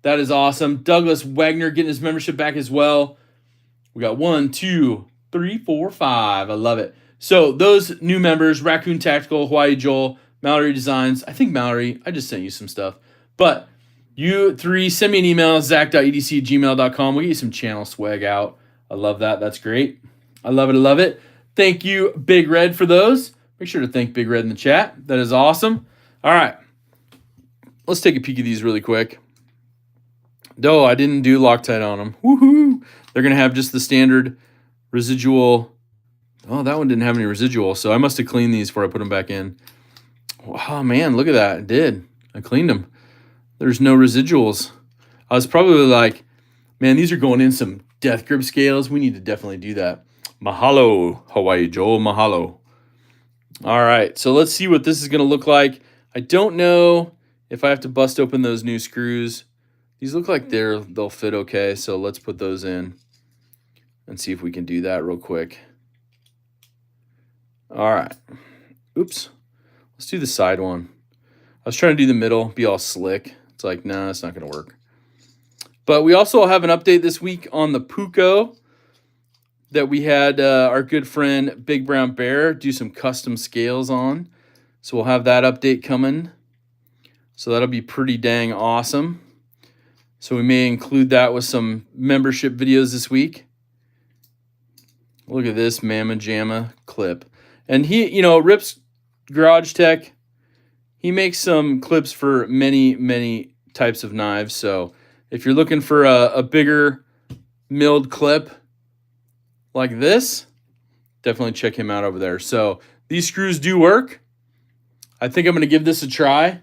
That is awesome. Douglas Wagner getting his membership back as well. We got 1, 2, 3, 4, 5. I love it. So those new members, Raccoon Tactical, Hawaii Joel, Mallory Designs. I think Mallory, I just sent you some stuff. But you 3, send me an email, zach.edc@gmail.com. We'll get you some channel swag out. I love that. That's great. I love it. I love it. Thank you, Big Red, for those. Make sure to thank Big Red in the chat. That is awesome. All right. Let's take a peek at these really quick. No, I didn't do Loctite on them. Woohoo! They're going to have just the standard residual. Oh, that one didn't have any residual, so I must have cleaned these before I put them back in. Oh, man, look at that. I did. I cleaned them. There's no residuals. I was probably like, man, these are going in some death grip scales. We need to definitely do that. Mahalo, Hawaii Joel, mahalo. All right, so let's see what this is going to look like. I don't know if I have to bust open those new screws. These look like they'll fit okay, so let's put those in and see if we can do that real quick. All right. Oops. Let's do the side one. I was trying to do the middle, be all slick. It's like, no, it's not going to work. But we also have an update this week on the Puko that we had our good friend Big Brown Bear do some custom scales on. So we'll have that update coming. So that'll be pretty dang awesome. So we may include that with some membership videos this week. Look at this Mamma Jamma clip. And he, Rip's Garage Tech, he makes some clips for many, many types of knives. So if you're looking for a bigger milled clip like this, definitely check him out over there. So these screws do work. I think I'm going to give this a try. Are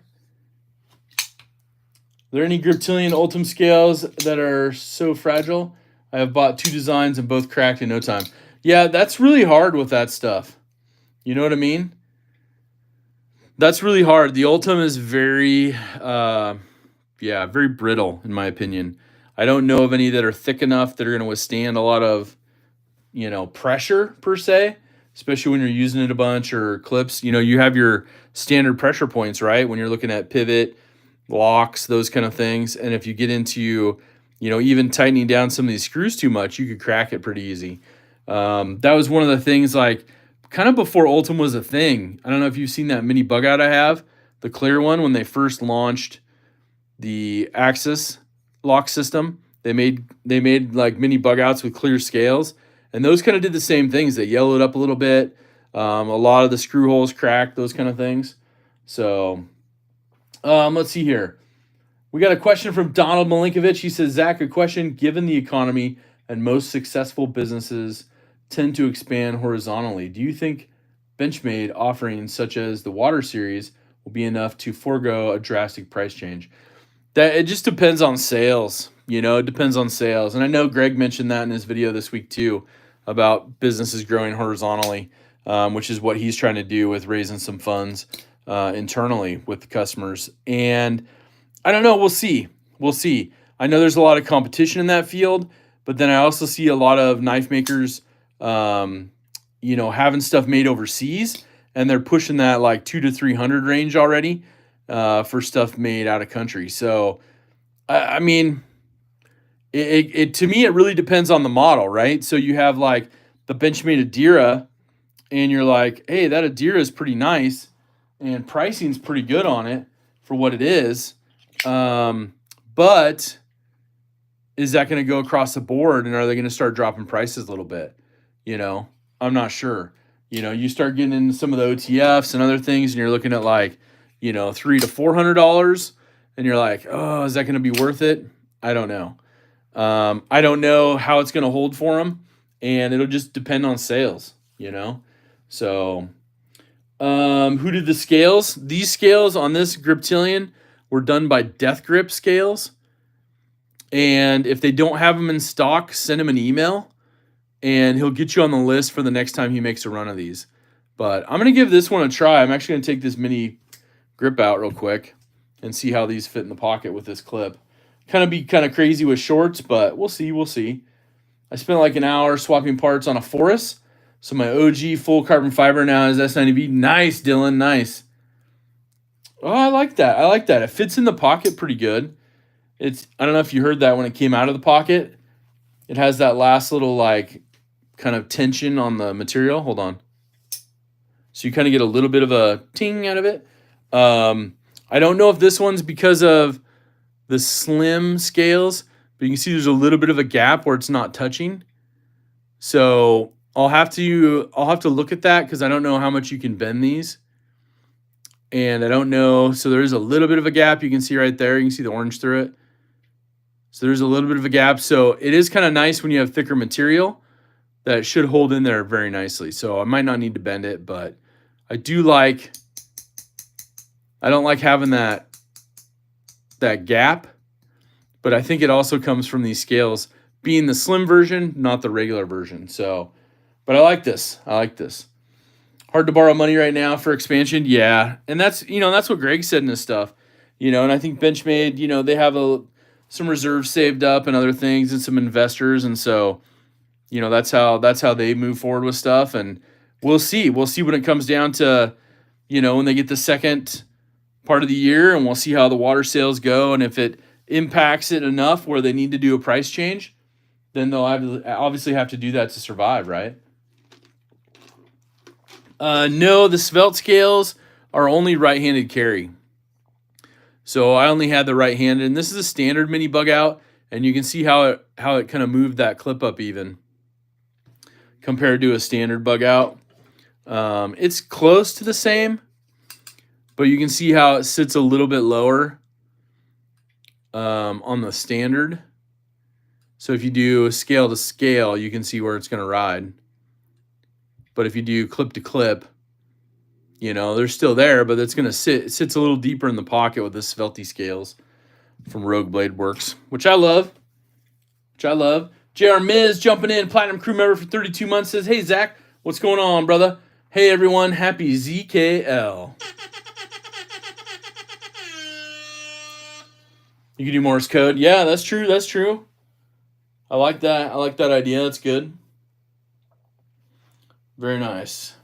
there any Griptilian Ultim scales that are so fragile? I have bought 2 designs and both cracked in no time. Yeah, that's really hard with that stuff. You know what I mean? That's really hard. The Ultim is very, very brittle in my opinion. I don't know of any that are thick enough that are going to withstand a lot of, pressure per se, especially when you're using it a bunch or clips. You have your standard pressure points, right? When you're looking at pivot, locks, those kind of things. And if you get into, even tightening down some of these screws too much, you could crack it pretty easy. That was one of the things, like, kind of before Ultim was a thing. I don't know if you've seen that mini Bugout I have, the clear one, when they first launched the Axis lock system. They made like mini Bugouts with clear scales, and those kind of did the same things. They yellowed up a little bit. A lot of the screw holes cracked, those kind of things. So let's see here. We got a question from Donald Malinkovich. He says, Zach, a question. Given the economy and most successful businesses tend to expand horizontally, do you think Benchmade offerings such as the Water Series will be enough to forego a drastic price change? That it just depends on sales. It depends on sales. And I know Greg mentioned that in his video this week too, about businesses growing horizontally, which is what he's trying to do with raising some funds internally with the customers. And I don't know. We'll see. I know there's a lot of competition in that field, but then I also see a lot of knife makers, having stuff made overseas, and they're pushing that like 200 to 300 range already. for stuff made out of country. So, I mean, it to me, it really depends on the model, right? So you have like the Benchmade Adira, and you're like, hey, that Adira is pretty nice, and pricing's pretty good on it for what it is. But is that going to go across the board, and are they going to start dropping prices a little bit? I'm not sure. You start getting into some of the OTFs and other things, and you're looking at like, $300 to $400, and you're like, oh, is that going to be worth it? I don't know. I don't know how it's going to hold for them, and it'll just depend on sales. So, who did the scales? These scales on this Griptilian were done by Death Grip Scales. And if they don't have them in stock, send him an email, and he'll get you on the list for the next time he makes a run of these. But I'm going to give this one a try. I'm actually going to take this mini grip out real quick and see how these fit in the pocket with this clip. Be kind of crazy with shorts, but we'll see. I spent like an hour swapping parts on a Forest. So my OG full carbon fiber now is S90V. Nice, Dylan, nice. Oh, I like that. It fits in the pocket pretty good. I don't know if you heard that when it came out of the pocket. It has that last little like kind of tension on the material. Hold on. So you kind of get a little bit of a ting out of it. I don't know if this one's because of the slim scales, but you can see there's a little bit of a gap where it's not touching. So I'll have to look at that because I don't know how much you can bend these. And I don't know. So there is a little bit of a gap. You can see right there. You can see the orange through it. So there's a little bit of a gap. So it is kind of nice when you have thicker material that it should hold in there very nicely. So I might not need to bend it, but I don't like having that gap, but I think it also comes from these scales being the slim version, not the regular version. So, but I like this. Hard to borrow money right now for expansion. Yeah. And that's what Greg said in his stuff, and I think Benchmade, they have some reserves saved up and other things and some investors. And so, that's how they move forward with stuff. And we'll see when it comes down to, when they get the second part of the year, and we'll see how the water sales go. And if it impacts it enough where they need to do a price change, then they'll obviously have to do that to survive, right? No, the Svelte scales are only right-handed carry. So I only had the right-handed, and this is a standard mini Bugout, and you can see how it kind of moved that clip up even compared to a standard Bugout. It's close to the same, but you can see how it sits a little bit lower on the standard. So if you do scale to scale, you can see where it's going to ride. But if you do clip to clip, they're still there, but it's going to sits a little deeper in the pocket with the Svelte scales from Rogue Blade Works, which I love. JR Miz jumping in, Platinum Crew member for 32 months, says, hey, Zach, what's going on, brother? Hey, everyone, happy ZKL. You can do Morse code. Yeah, that's true. I like that. I like that idea. That's good. Very nice.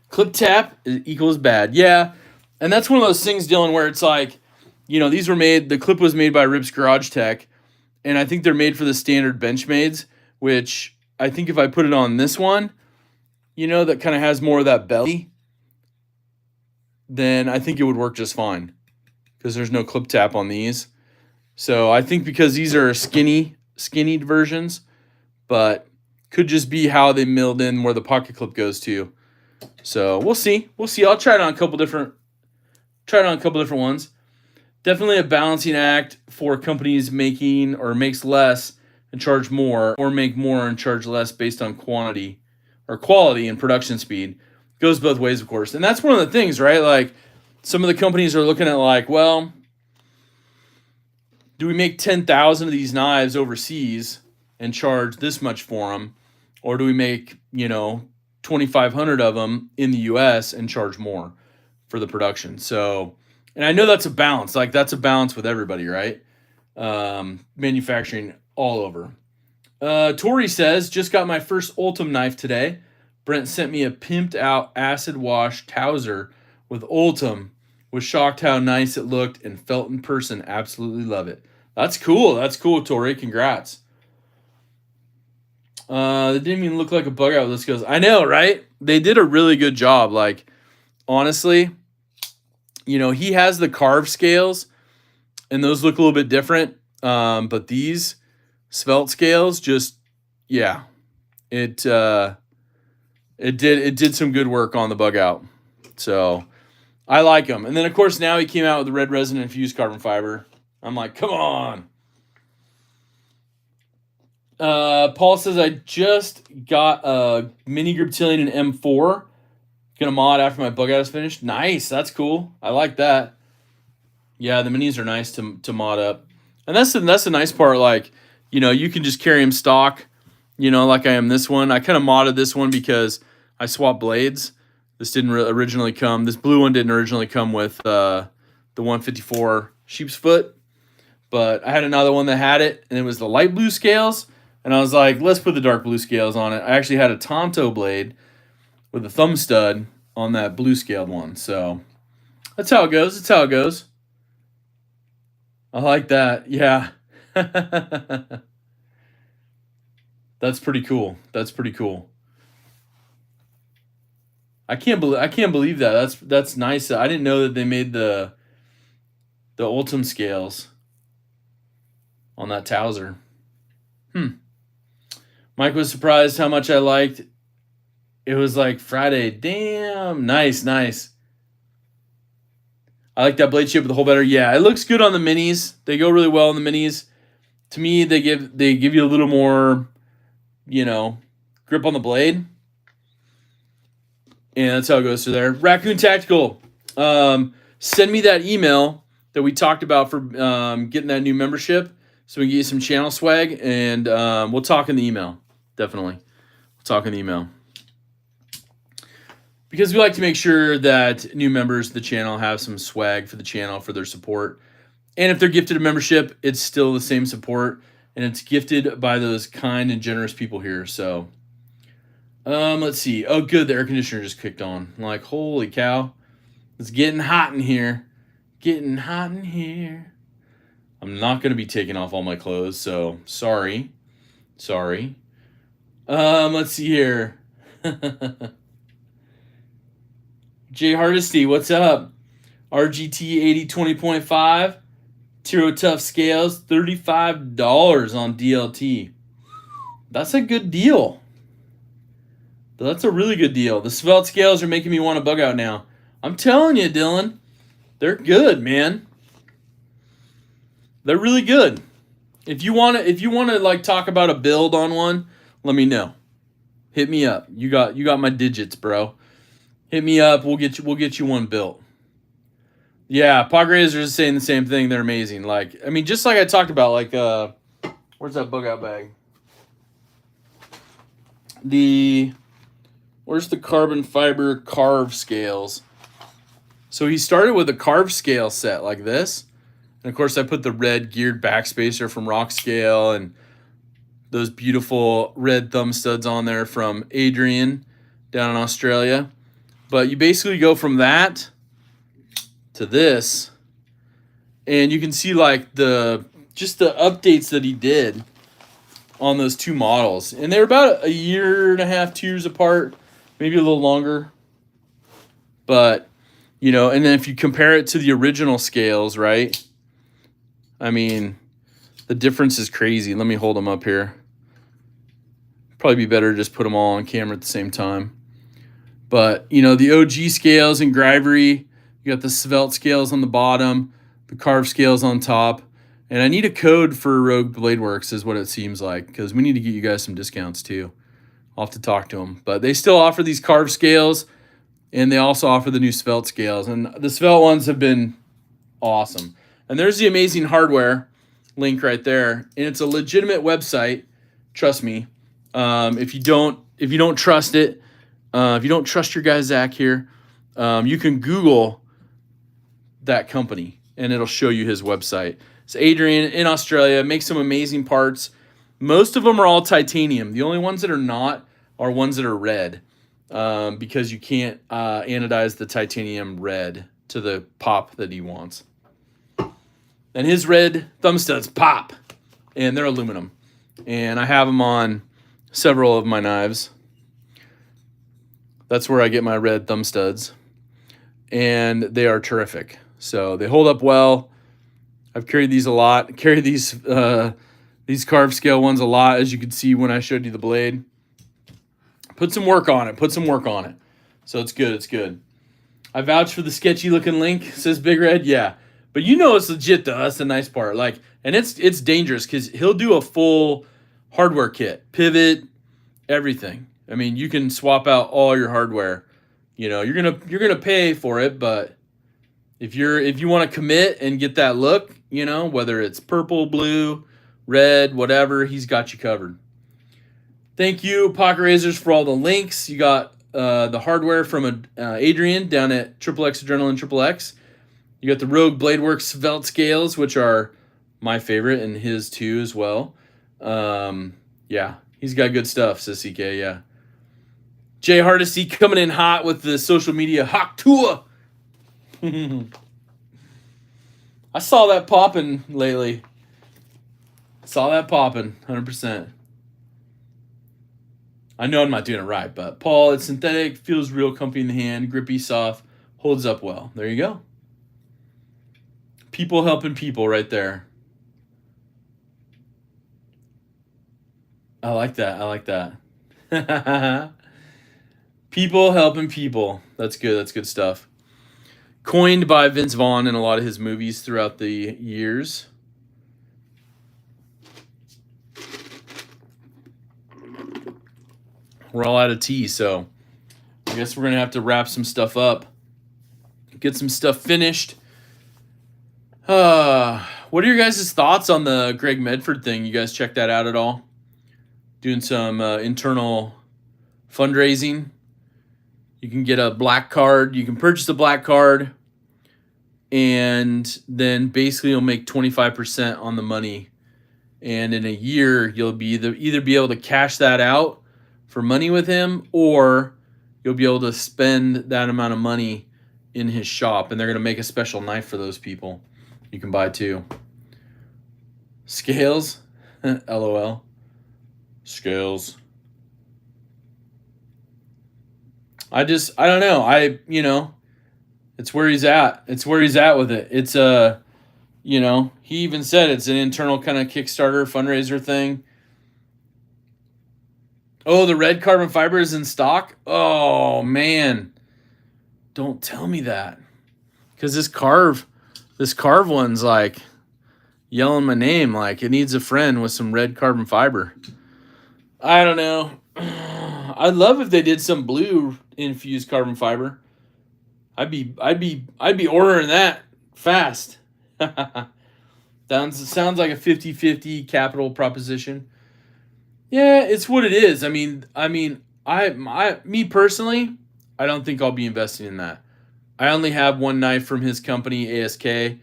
Clip tap equals bad. Yeah, and that's one of those things, Dylan, where it's like, these were made, the clip was made by Rip's Garage Tech, and I think they're made for the standard Benchmades, which I think if I put it on this one, that kind of has more of that belly, then I think it would work just fine because there's no clip tap on these. So I think because these are skinny versions, but could just be how they milled in where the pocket clip goes to. So we'll see. I'll try it on a couple different ones. Definitely a balancing act for companies making or makes less and charge more, or make more and charge less based on quantity or quality and production speed. Goes both ways, of course. And that's one of the things, right? Like some of the companies are looking at like, well, do we make 10,000 of these knives overseas and charge this much for them? Or do we make, 2,500 of them in the U.S. and charge more for the production? So, and I know that's a balance. Like that's a balance with everybody, right? Manufacturing all over. Tori says, just got my first Ultim knife today. Brent sent me a pimped out acid wash Towser with Ultim Was shocked how nice it looked and felt in person. Absolutely love it. That's cool. That's cool, Tori. Congrats. They didn't even look like a bug out with this goes. I know, right? They did a really good job. Like, honestly, he has the carved scales, and those look a little bit different. But these svelte scales, just it did some good work on the bug out. So I like them. And then of course now he came out with the red resin infused carbon fiber. I'm like, come on. Paul says I just got a mini Griptilian and M4. Gonna mod after my bug out is finished. Nice, that's cool. I like that. Yeah, the minis are nice to mod up, and that's the nice part. Like, you can just carry them stock. Like I am this one. I kind of modded this one because I swapped blades. This didn't originally come. This blue one didn't originally come with the 154 sheep's foot, but I had another one that had it, and it was the light blue scales. And I was like, let's put the dark blue scales on it. I actually had a Tonto blade with a thumb stud on that blue scaled one. So that's how it goes. That's how it goes. I like that. Yeah. That's pretty cool. That's pretty cool. I can't believe that. That's nice. I didn't know that they made the Ultim scales on that Towser. Mike was surprised how much I liked. It was like Friday. Damn. Nice. I like that blade shape with the hole better. Yeah, it looks good on the minis. They go really well on the minis. To me, they give you a little more, grip on the blade. And that's how it goes through there. Raccoon Tactical. Send me that email that we talked about for getting that new membership so we can get you some channel swag. And we'll talk in the email. Definitely. We'll talk in the email. Because we like to make sure that new members of the channel have some swag for the channel for their support. And if they're gifted a membership, it's still the same support. And it's gifted by those kind and generous people here. So, let's see. Oh, good. The air conditioner just kicked on. I'm like, holy cow. It's getting hot in here. Getting hot in here. I'm not going to be taking off all my clothes, so sorry. Let's see here. Jay Hardesty, what's up? RGT 80 20.5. Tiro Tough Scales, $35 on DLT. That's a good deal. That's a really good deal. The svelte scales are making me want to bug out now. I'm telling you, Dylan, they're good, man. They're really good. If you want to like talk about a build on one, let me know. Hit me up. You got my digits, bro. Hit me up. We'll get you one built. Yeah, Padres are saying the same thing. They're amazing. Like, I mean, just like I talked about, like, where's that bug out bag? Where's the carbon fiber carve scales? So he started with a carve scale set like this. And of course I put the red geared backspacer from Rock Scale and those beautiful red thumb studs on there from Adrian down in Australia. But you basically go from that to this, and you can see like just the updates that he did on those two models. And they're about a year and a half, 2 years apart, maybe a little longer. But, and then if you compare it to the original scales, right? I mean, the difference is crazy. Let me hold them up here. Probably be better to just put them all on camera at the same time. But, the OG scales in Grivery, you got the svelte scales on the bottom, the carved scales on top. And I need a code for Rogue Bladeworks is what it seems like, because we need to get you guys some discounts too. I'll have to talk to them. But they still offer these carved scales, and they also offer the new svelte scales. And the svelte ones have been awesome. And there's the Amazing Hardware link right there. And it's a legitimate website. Trust me. If you don't trust it, if you don't trust your guy Zach here, you can Google that company and it'll show you his website. It's Adrian in Australia, makes some amazing parts. Most of them are all titanium. The only ones that are not are ones that are red, because you can't anodize the titanium red to the pop that he wants. And his red thumb studs pop, and they're aluminum. And I have them on several of my knives. That's where I get my red thumb studs. And they are terrific. So they hold up well. I've carried these a lot. Carried these carved scale ones a lot, as you could see when I showed you the blade. Put some work on it. So it's good, it's good. I vouch for the sketchy looking link, says Big Red. Yeah. But you know it's legit though. That's the nice part. Like, and it's dangerous because he'll do a full hardware kit, pivot, everything. I mean, you can swap out all your hardware. You know, you're gonna pay for it, but if you want to commit and get that look, you know, whether it's purple, blue, red, whatever, he's got you covered. Thank you, Pocket Razors, for all the links. You got the hardware from Adrian down at XXX Adrenaline XXX. You got the Rogue Bladeworks Velt scales, which are my favorite, and his too as well. Yeah, he's got good stuff, says CK, yeah. Jay Hardesty coming in hot with the social media Hawk Tour. I saw that popping lately. 100%. I know I'm not doing it right, but Paul, it's synthetic, feels real comfy in the hand, grippy, soft, holds up well. There you go. People helping people right there. I like that. People helping people. That's good. That's good stuff. Coined by Vince Vaughn in a lot of his movies throughout the years. We're all out of tea, so I guess we're going to have to wrap some stuff up. Get some stuff finished. What are your guys' thoughts on the Greg Medford thing? You guys check that out at all? Doing some internal fundraising. You can get a black card. You can purchase a black card, and then basically you'll make 25% on the money. And in a year, you'll be either be able to cash that out for money with him, or you'll be able to spend that amount of money in his shop, and they're going to make a special knife for those people. You can buy too. Scales? LOL. Scales. I don't know. It's where he's at. It's where he's at with it. It's he even said it's an internal kind of Kickstarter fundraiser thing. Oh, the red carbon fiber is in stock? Oh, man. Don't tell me that. Because this carve one's like yelling my name like it needs a friend with some red carbon fiber. I don't know. I'd love if they did some blue infused carbon fiber. I'd be ordering that fast. Sounds like a 50-50 capital proposition. Yeah, it's what it is. Me personally, I don't think I'll be investing in that. I only have one knife from his company, ASK, and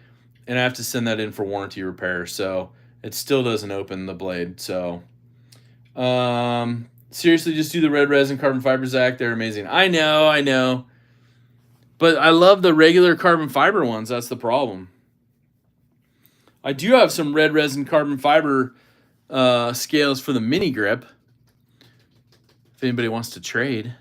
I have to send that in for warranty repair, so it still doesn't open the blade. So, seriously, just do the red resin carbon fiber, Zach. They're amazing. I know. But I love the regular carbon fiber ones. That's the problem. I do have some red resin carbon fiber scales for the mini grip. If anybody wants to trade.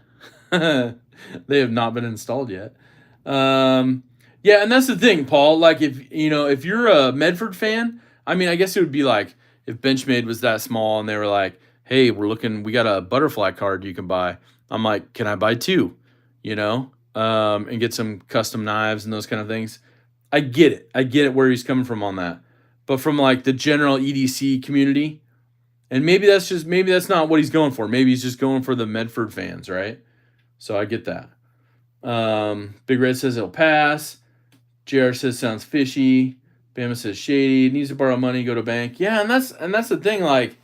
They have not been installed yet. Yeah, and that's the thing, Paul. Like, if you're a Medford fan, I guess it would be like if Benchmade was that small and they were like, hey, we got a butterfly card you can buy. I'm like, can I buy two? And get some custom knives and those kind of things. I get it where he's coming from on that. But from like the general EDC community, and maybe that's not what he's going for. Maybe he's just going for the Medford fans, right? So I get that. Big Red says it'll pass. JR says sounds fishy. Bama says shady. Needs to borrow money, go to bank. Yeah, and that's the thing. Like,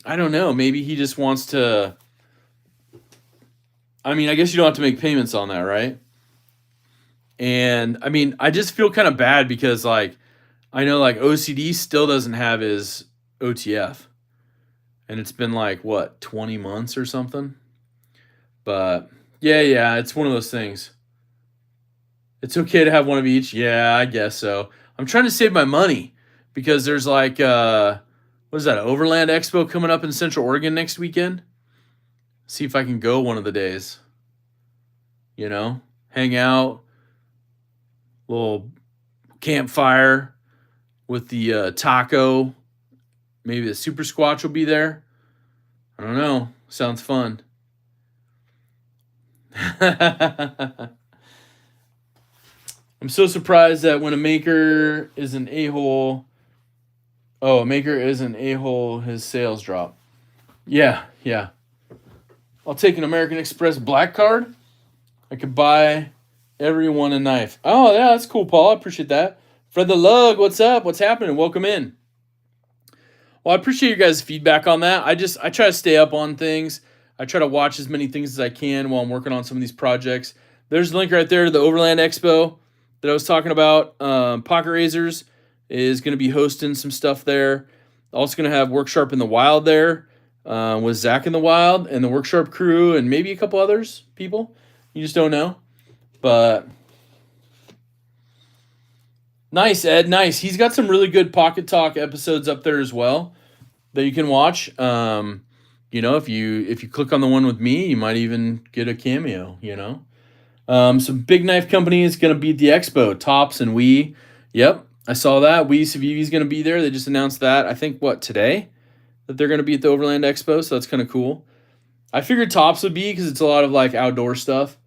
I don't know. Maybe he just wants to. I guess you don't have to make payments on that, right? And I just feel kind of bad because like I know like OCD still doesn't have his OTF. And it's been like, what, 20 months or something? But yeah, it's one of those things. It's okay to have one of each. Yeah, I guess so. I'm trying to save my money because there's like what is that, Overland Expo coming up in Central Oregon next weekend? See if I can go one of the days. You know, hang out, little campfire with the taco. Maybe the Super Squatch will be there. I don't know. Sounds fun. I'm so surprised that when a maker is an a-hole, a maker is an a-hole, his sales drop. Yeah. I'll take an American Express black card. I could buy everyone a knife. Oh, yeah, that's cool, Paul. I appreciate that. Fred the Lug, what's up? What's happening? Welcome in. Well, I appreciate your guys' feedback on that. I try to stay up on things. I try to watch as many things as I can while I'm working on some of these projects. There's a link right there to the Overland Expo that I was talking about. Pocket Razors is going to be hosting some stuff there. Also going to have Work Sharp in the Wild there with Zach in the Wild and the Work Sharp crew and maybe a couple others people. You just don't know. But nice, Ed. Nice. He's got some really good Pocket Talk episodes up there as well that you can watch. You know, if you click on the one with me, you might even get a cameo, you know. Some big knife companies going to be at the expo. Tops and We. Yep, I saw that. We Civivi's going to be there. They just announced that, I think, today? That they're going to be at the Overland Expo, so that's kind of cool. I figured Tops would be because it's a lot of, like, outdoor stuff.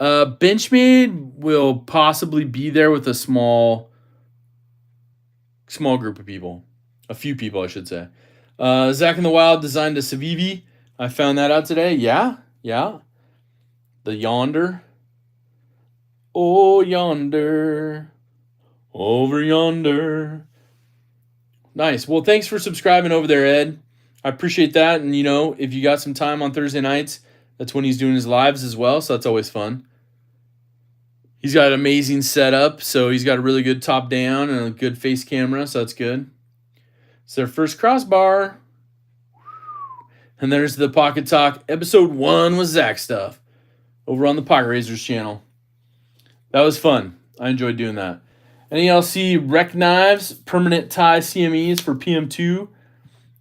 Benchmade will possibly be there with a small group of people. A few people, I should say. Zach in the Wild designed a Civivi. I found that out today. Yeah. The Yonder. Oh, yonder. Over yonder. Nice. Well, thanks for subscribing over there, Ed. I appreciate that. And, you know, if you got some time on Thursday nights, that's when he's doing his lives as well. So that's always fun. He's got an amazing setup. So he's got a really good top down and a good face camera. So that's good. It's their first crossbar. And there's the Pocket Talk. Episode 1 with Zach stuff over on the Pocket Razors channel. That was fun. I enjoyed doing that. NELC Rec Knives, permanent tie CMEs for PM2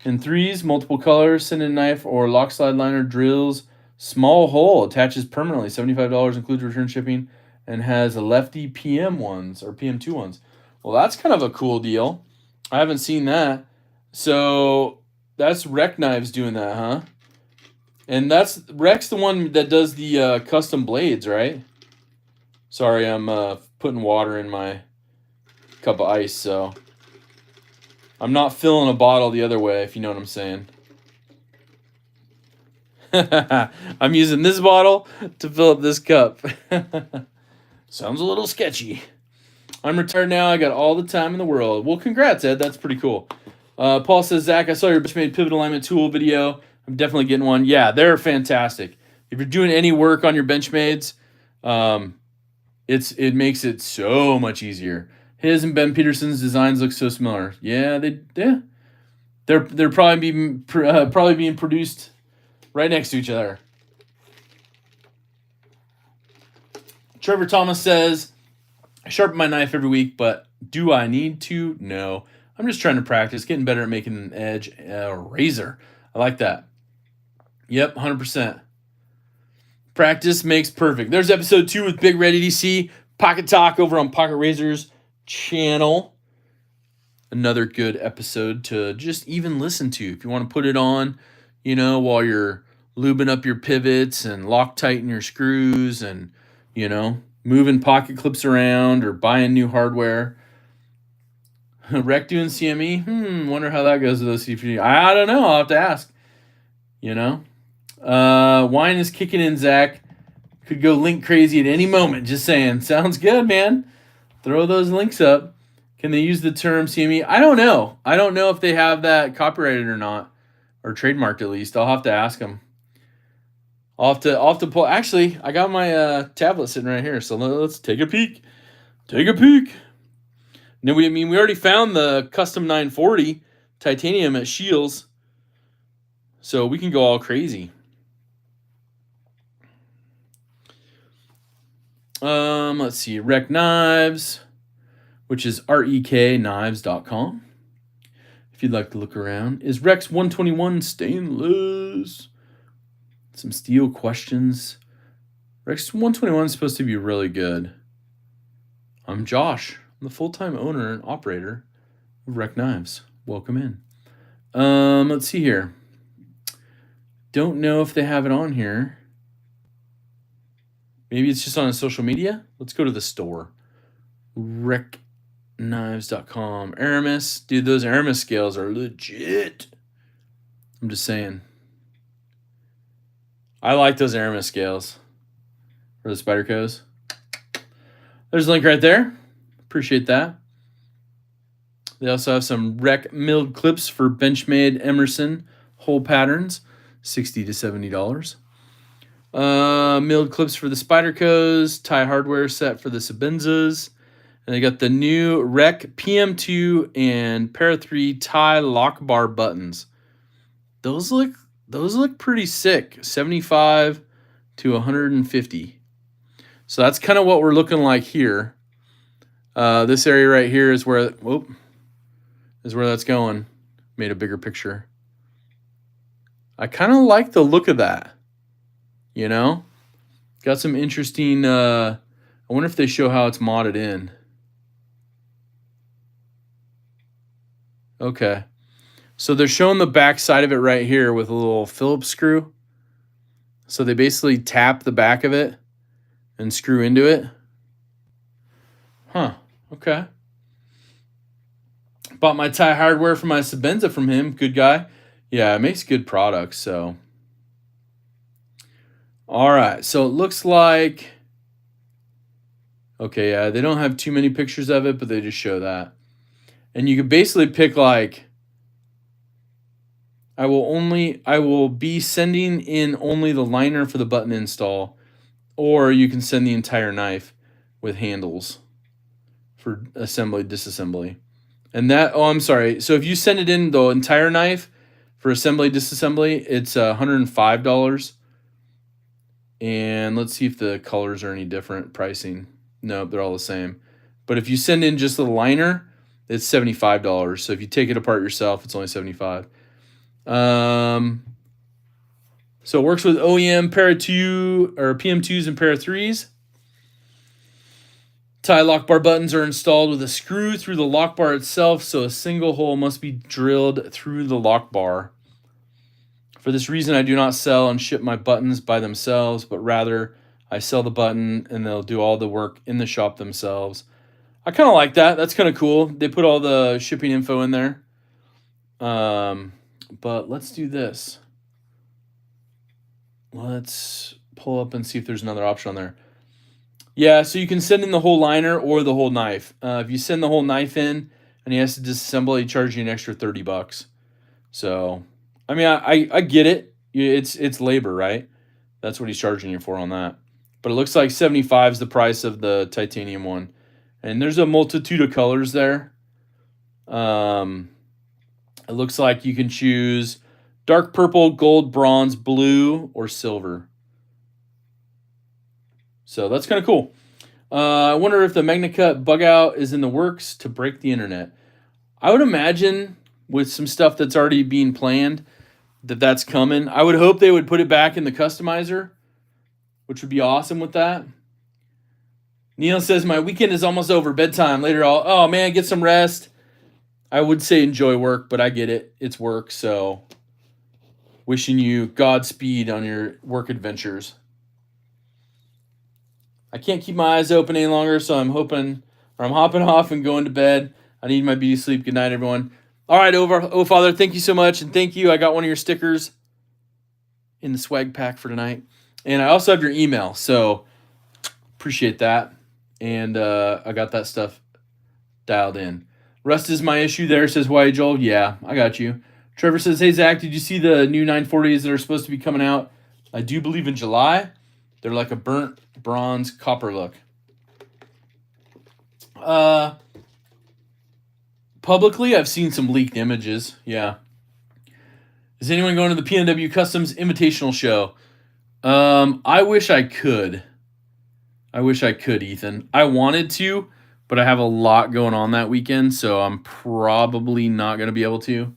and 3s, multiple colors, send-in knife or lock slide liner drills, small hole, attaches permanently, $75, includes return shipping, and has a lefty PM ones or PM2 ones. Well, that's kind of a cool deal. I haven't seen that. So that's Rec Knives doing that, huh? And that's Rec's the one that does the custom blades, right? Sorry, I'm putting water in my cup of ice, so I'm not filling a bottle the other way, if you know what I'm saying. I'm using this bottle to fill up this cup. Sounds a little sketchy. I'm retired now. I got all the time in the world. Well, congrats, Ed. That's pretty cool. Paul says, Zach, I saw your Benchmade pivot alignment tool video. I'm definitely getting one. Yeah, they're fantastic. If you're doing any work on your Benchmades, it makes it so much easier. His and Ben Peterson's designs look so similar. Yeah, they're probably being produced right next to each other. Trevor Thomas says, I sharpen my knife every week, but do I need to? No. I'm just trying to practice, getting better at making an edge razor. I like that. Yep, 100%. Practice makes perfect. There's episode 2 with Big Red EDC, Pocket Talk over on Pocket Razors channel. Another good episode to just even listen to. If you want to put it on, you know, while you're lubing up your pivots and Loctiting your screws and, you know, moving pocket clips around or buying new hardware. Rec doing CME? Wonder how that goes with those CPU. I don't know. I'll have to ask. You know? Wine is kicking in, Zach. Could go link crazy at any moment. Just saying. Sounds good, man. Throw those links up. Can they use the term CME? I don't know. I don't know if they have that copyrighted or not. Or trademarked at least. I'll have to ask them. I'll have to pull. Actually, I got my tablet sitting right here. So let's take a peek. Take a peek. No, we already found the custom 940 titanium at Shields. So we can go all crazy. Let's see. Rec Knives, which is rekknives.com. If you'd like to look around, is Rex 121 stainless. Some steel questions. Rex 121 is supposed to be really good. I'm Josh. I'm the full-time owner and operator of Rec Knives. Welcome in. Let's see here. Don't know if they have it on here. Maybe it's just on social media. Let's go to the store. Rekknives.com. Aramis. Dude, those Aramis scales are legit. I'm just saying. I like those Aramis scales. For the Spydercos. There's a link right there. Appreciate that. They also have some Rec milled clips for Benchmade Emerson hole patterns. $60 to $70. Milled clips for the Spydercos. Tie hardware set for the Sabenzas. And they got the new Rec PM2 and Para 3 tie lock bar buttons. Those look pretty sick. 75 to 150. So that's kind of what we're looking like here. This area right here is where that's going. Made a bigger picture. I kind of like the look of that. You know? Got some interesting... I wonder if they show how it's modded in. Okay. So they're showing the back side of it right here with a little Phillips screw. So they basically tap the back of it and screw into it. Huh. Okay. Bought my tie hardware for my Sabenza from him. Good guy. Yeah, it makes good products, so. All right, so it looks like... Okay, yeah, they don't have too many pictures of it, but they just show that. And you could basically pick like... I will be sending in only the liner for the button install, or you can send the entire knife with handles for assembly, disassembly. And that, oh, I'm sorry. So if you send it in the entire knife for assembly, disassembly, it's $105. And let's see if the colors are any different pricing. No, they're all the same. But if you send in just the liner, it's $75. So if you take it apart yourself, it's only $75. So it works with OEM Para 2 or PM2s and Para 3s. Tie lock bar buttons are installed with a screw through the lock bar itself, so a single hole must be drilled through the lock bar. For this reason, I do not sell and ship my buttons by themselves, but rather I sell the button and they'll do all the work in the shop themselves. I kind of like that. That's kind of cool. They put all the shipping info in there. But let's do this. Let's pull up and see if there's another option on there. Yeah, so you can send in the whole liner or the whole knife. If you send the whole knife in and he has to disassemble, he charges you an extra $30. So, I mean, I get it. It's labor, right? That's what he's charging you for on that. But it looks like $75 is the price of the titanium one. And there's a multitude of colors there. It looks like you can choose dark purple, gold, bronze, blue, or silver. So that's kind of cool. I wonder if the MagnaCut Bugout is in the works to break the internet. I would imagine with some stuff that's already being planned that's coming. I would hope they would put it back in the customizer, which would be awesome with that. Neil says, my weekend is almost over. Bedtime. Later, oh man, get some rest. I would say enjoy work, but I get it. It's work, so wishing you Godspeed on your work adventures. I can't keep my eyes open any longer, so I'm hopping off and going to bed. I need my beauty sleep. Good night, everyone. All right, Father, thank you so much, and thank you. I got one of your stickers in the swag pack for tonight. And I also have your email, so appreciate that. And I got that stuff dialed in. Rust is my issue there, says Why Joel. Yeah, I got you. Trevor says, hey, Zach, did you see the new 940s that are supposed to be coming out? I do believe in July. They're like a burnt bronze copper look. Publicly, I've seen some leaked images. Yeah. Is anyone going to the PNW Customs Invitational Show? I wish I could. I wish I could, Ethan. I wanted to, but I have a lot going on that weekend, so I'm probably not going to be able to.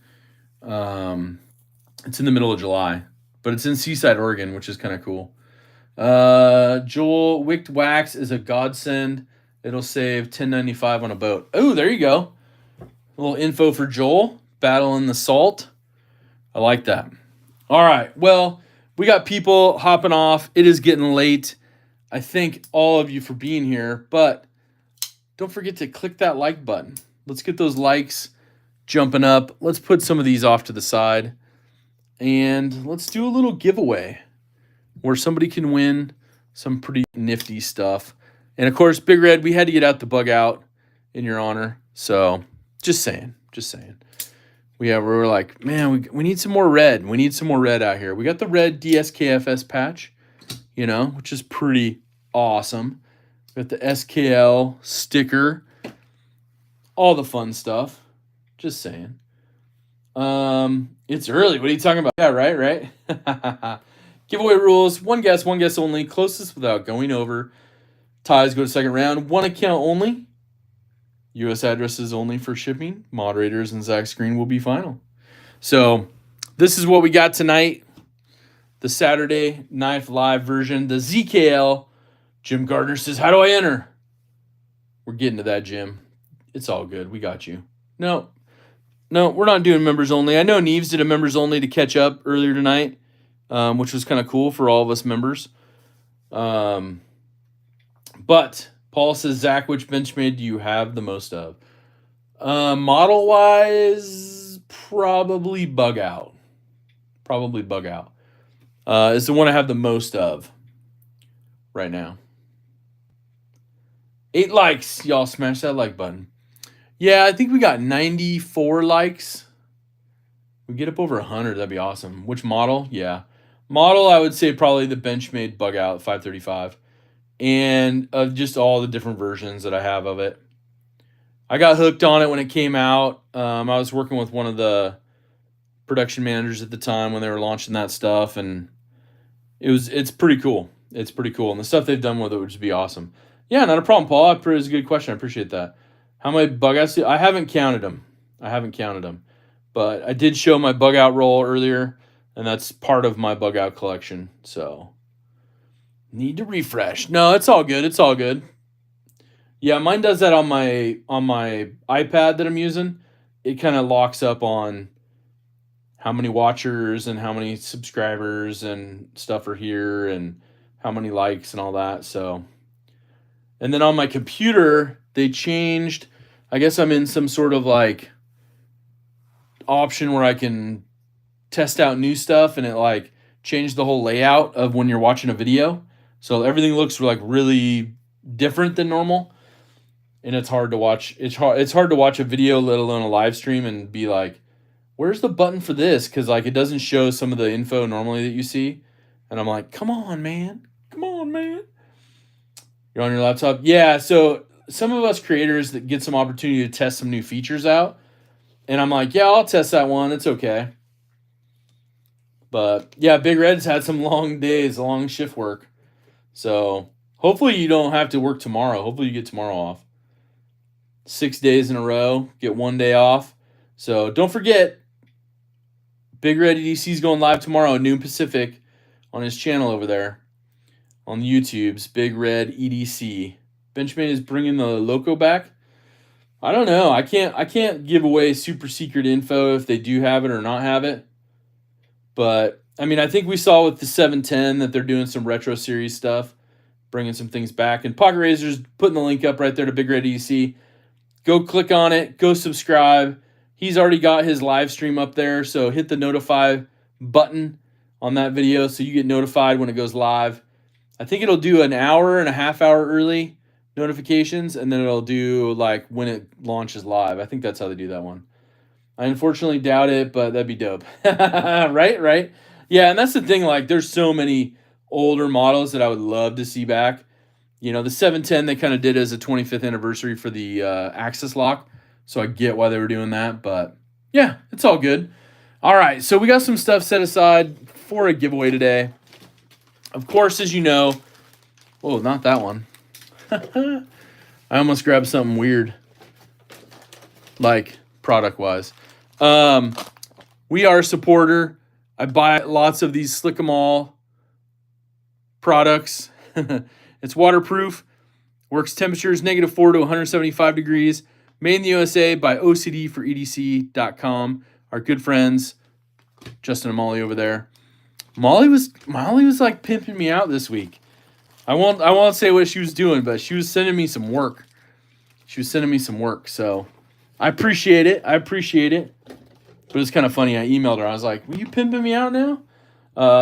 It's in the middle of July, but it's in Seaside, Oregon, which is kind of cool. Joel, wicked wax is a godsend. It'll save $10.95 on a boat. Oh, there you go. A little info for Joel. Battling the salt. I like that. All right. Well, we got people hopping off. It is getting late. I thank all of you for being here, but don't forget to click that like button. Let's get those likes jumping up. Let's put some of these off to the side, and let's do a little giveaway where somebody can win some pretty nifty stuff. And of course, Big Red, we had to get out the Bugout in your honor. So just saying. We're like, man, we need some more red. We need some more red out here. We got the red DSKFS patch, which is pretty awesome. We got the SKL sticker, all the fun stuff. Just saying. It's early. What are you talking about? Yeah, right. Giveaway rules: one guess only. Closest without going over. Ties go to second round. One account only. U.S. addresses only for shipping. Moderators and Zach Screen will be final. So this is what we got tonight. The Saturday Knife Live version. The ZKL. Jim Gardner says, how do I enter? We're getting to that, Jim. It's all good. We got you. No, we're not doing members only. I know Neves did a members only to catch up earlier tonight, which was kind of cool for all of us members. But Paul says, Zach, which Benchmade do you have the most of? Model-wise, probably Bugout. Is the one I have the most of right now. 8 likes. Y'all smash that like button. Yeah, I think we got 94 likes. We get up over 100. That'd be awesome. Which model? Yeah. Model, I would say probably the Benchmade Bugout 535. And of just all the different versions that I have of it. I got hooked on it when it came out. I was working with one of the production managers at the time when they were launching that stuff, and it's pretty cool. It's pretty cool. And the stuff they've done with it would just be awesome. Yeah, not a problem, Paul. It's a good question. I appreciate that. How many Bugouts? I haven't counted them. But I did show my Bugout roll earlier, and that's part of my Bugout collection. So need to refresh. No, it's all good. Yeah, mine does that on my iPad that I'm using. It kind of locks up on how many watchers and how many subscribers and stuff are here and how many likes and all that. So, and then on my computer, they changed. I guess I'm in some sort of like option where I can test out new stuff, and it like changed the whole layout of when you're watching a video. So everything looks like really different than normal. And it's hard to watch. It's hard to watch a video, let alone a live stream, and be like, where's the button for this? Because like it doesn't show some of the info normally that you see. And I'm like, come on, man. You're on your laptop? Yeah, so some of us creators that get some opportunity to test some new features out. And I'm like, yeah, I'll test that one. It's okay. But yeah, Big Red's had some long days, long shift work. So hopefully you don't have to work tomorrow. Hopefully you get tomorrow off. 6 days in a row, get 1 day off. So don't forget, Big Red EDC is going live tomorrow at noon Pacific on his channel over there on the YouTube's Big Red EDC. Benchmade is bringing the Loco back. I don't know. I can't give away super secret info if they do have it or not have it. But I mean, I think we saw with the 710 that they're doing some retro series stuff, bringing some things back. And Pocket Razor's putting the link up right there to Big Red EDC. Go click on it. Go subscribe. He's already got his live stream up there, so hit the notify button on that video so you get notified when it goes live. I think it'll do an hour and a half hour early notifications, and then it'll do like when it launches live. I think that's how they do that one. I unfortunately doubt it, but that'd be dope. Right? Yeah, and that's the thing. Like, there's so many older models that I would love to see back. You know, the 710, they kind of did as a 25th anniversary for the Axis lock. So I get why they were doing that. But, yeah, it's all good. All right, so we got some stuff set aside for a giveaway today. Of course, as you know... Oh, not that one. I almost grabbed something weird, like product-wise. We are a supporter. I buy lots of these Slick 'em All products. It's waterproof, works temperatures -4 to 175 degrees. Made in the USA by OCD4EDC.com. Our good friends, Justin and Molly over there. Molly was like pimping me out this week. I won't say what she was doing, but she was sending me some work. So I appreciate it. But it's kind of funny. I emailed her. I was like, "Will you pimping me out now?"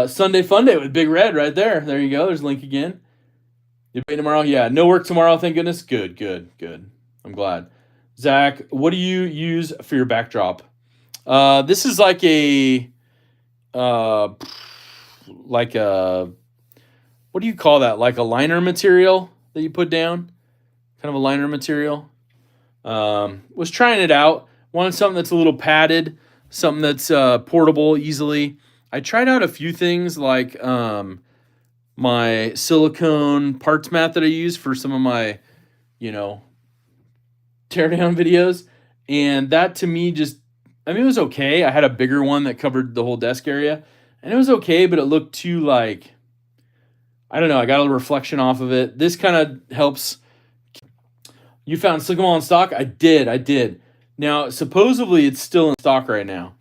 Sunday Fun Day with Big Red right there. There you go. There's a link again. You pay tomorrow? Yeah. No work tomorrow. Thank goodness. Good. I'm glad. Zach, what do you use for your backdrop? This is like a what do you call that? Like a liner material that you put down? Kind of a liner material. Was trying it out. Wanted something that's a little padded, something that's portable easily. I tried out a few things like my silicone parts mat that I use for some of my, teardown videos. And that to me it was okay. I had a bigger one that covered the whole desk area. And it was okay, but it looked too like, I don't know, I got a reflection off of it. This kind of helps. You found Slick 'em All in stock? I did. Now, supposedly it's still in stock right now.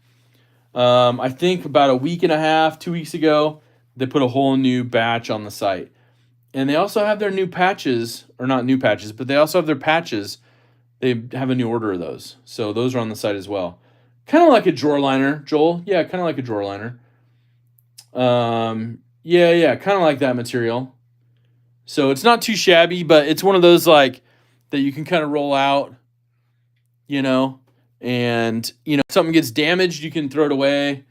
I think about a week and a half, 2 weeks ago, they put a whole new batch on the site. And they also have their new patches, or not new patches, but they also have their patches. They have a new order of those. So those are on the site as well. Kind of like a drawer liner, Joel. Yeah, kind of like a drawer liner. Yeah, kind of like that material. So it's not too shabby, but it's one of those like that you can kind of roll out, and if something gets damaged, you can throw it away,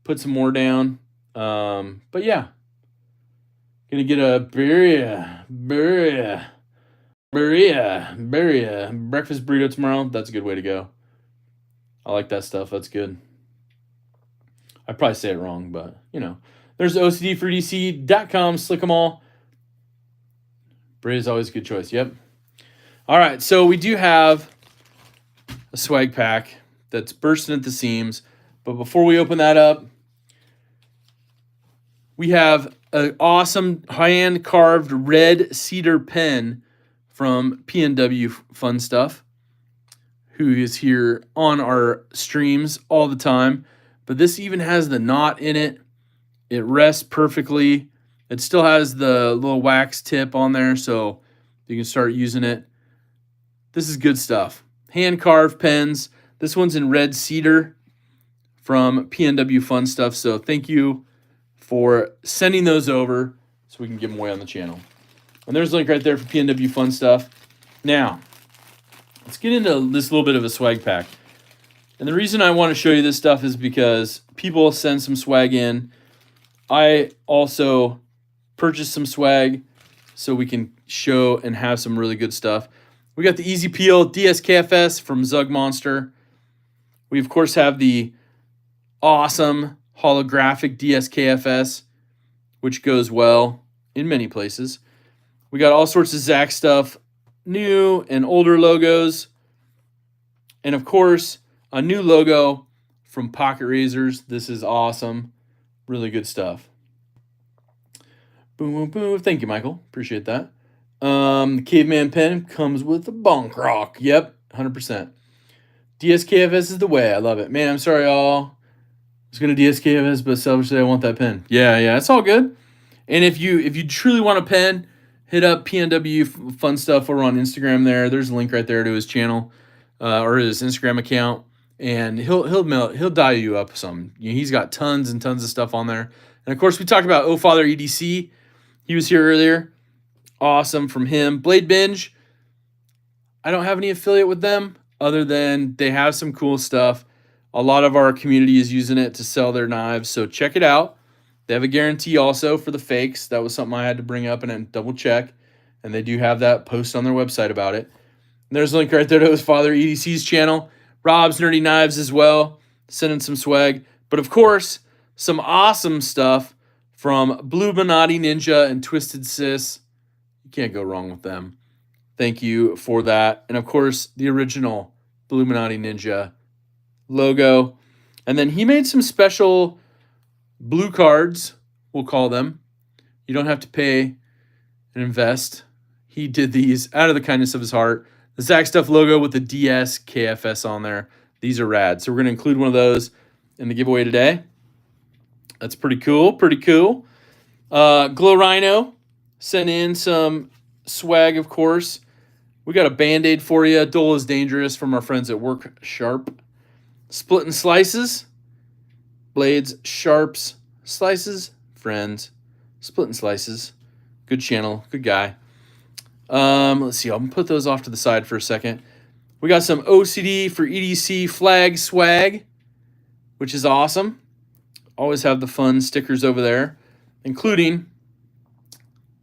put some more down. But yeah, gonna get a breakfast burrito tomorrow. That's a good way to go. I like that stuff. That's good. I probably say it wrong, but there's OCD4EDC.com. Slick 'em All. Birria is always a good choice. Yep. All right, so we do have a swag pack that's bursting at the seams. But before we open that up, we have an awesome hand-carved red cedar pen from PNW Fun Stuff, who is here on our streams all the time. But this even has the knot in it. It rests perfectly. It still has the little wax tip on there, so you can start using it. This is good stuff. Hand-carved pens. This one's in red cedar from PNW Fun Stuff. So thank you for sending those over so we can give them away on the channel. And there's a link right there for PNW Fun Stuff. Now, let's get into this little bit of a swag pack. And the reason I want to show you this stuff is because people send some swag in. I also purchased some swag so we can show and have some really good stuff. We got the Easy Peel DSKFS from Zug Monster. We, of course, have the awesome holographic DSKFS, which goes well in many places. We got all sorts of Zach stuff, new and older logos. And, of course, a new logo from Pocket Razors. This is awesome. Really good stuff. Boom, boom, boom. Thank you, Michael. Appreciate that. The Caveman pen comes with a bonk rock. Yep, 100%. DSKFS is the way. I love it. Man, I'm sorry, y'all. I was going to DSKFS, but selfishly, I want that pen. Yeah, it's all good. And if you truly want a pen, hit up PNW Fun Stuff over on Instagram there. There's a link right there to his channel or his Instagram account. And he'll dial you up some. He's got tons and tons of stuff on there. And, of course, we talked about Oh Father EDC. He was here earlier. Awesome from him. Blade Binge, I don't have any affiliate with them other than they have some cool stuff. A lot of our community is using it to sell their knives, so check it out. They have a guarantee also for the fakes. That was something I had to bring up and double check, and they do have that post on their website about it. And there's a link right there to his father EDC's channel. Rob's Nerdy Knives as well, sending some swag. But, of course, some awesome stuff from Blue Bonati Ninja and Twisted Sis. You can't go wrong with them. Thank you for that. And of course, the original Illuminati Ninja logo. And then he made some special blue cards, we'll call them. You don't have to pay and invest. He did these out of the kindness of his heart. The Zach Stuff logo with the DS KFS on there. These are rad. So we're going to include one of those in the giveaway today. That's pretty cool. Pretty cool. Glow Rhino sent in some swag, of course. We got a Band-Aid for you. Dull is dangerous from our friends at Work Sharp. Split and slices. Blades, sharps, slices, friends. Split and slices. Good channel. Good guy. Let's see. I'm going to put those off to the side for a second. We got some OCD for EDC flag swag, which is awesome. Always have the fun stickers over there, including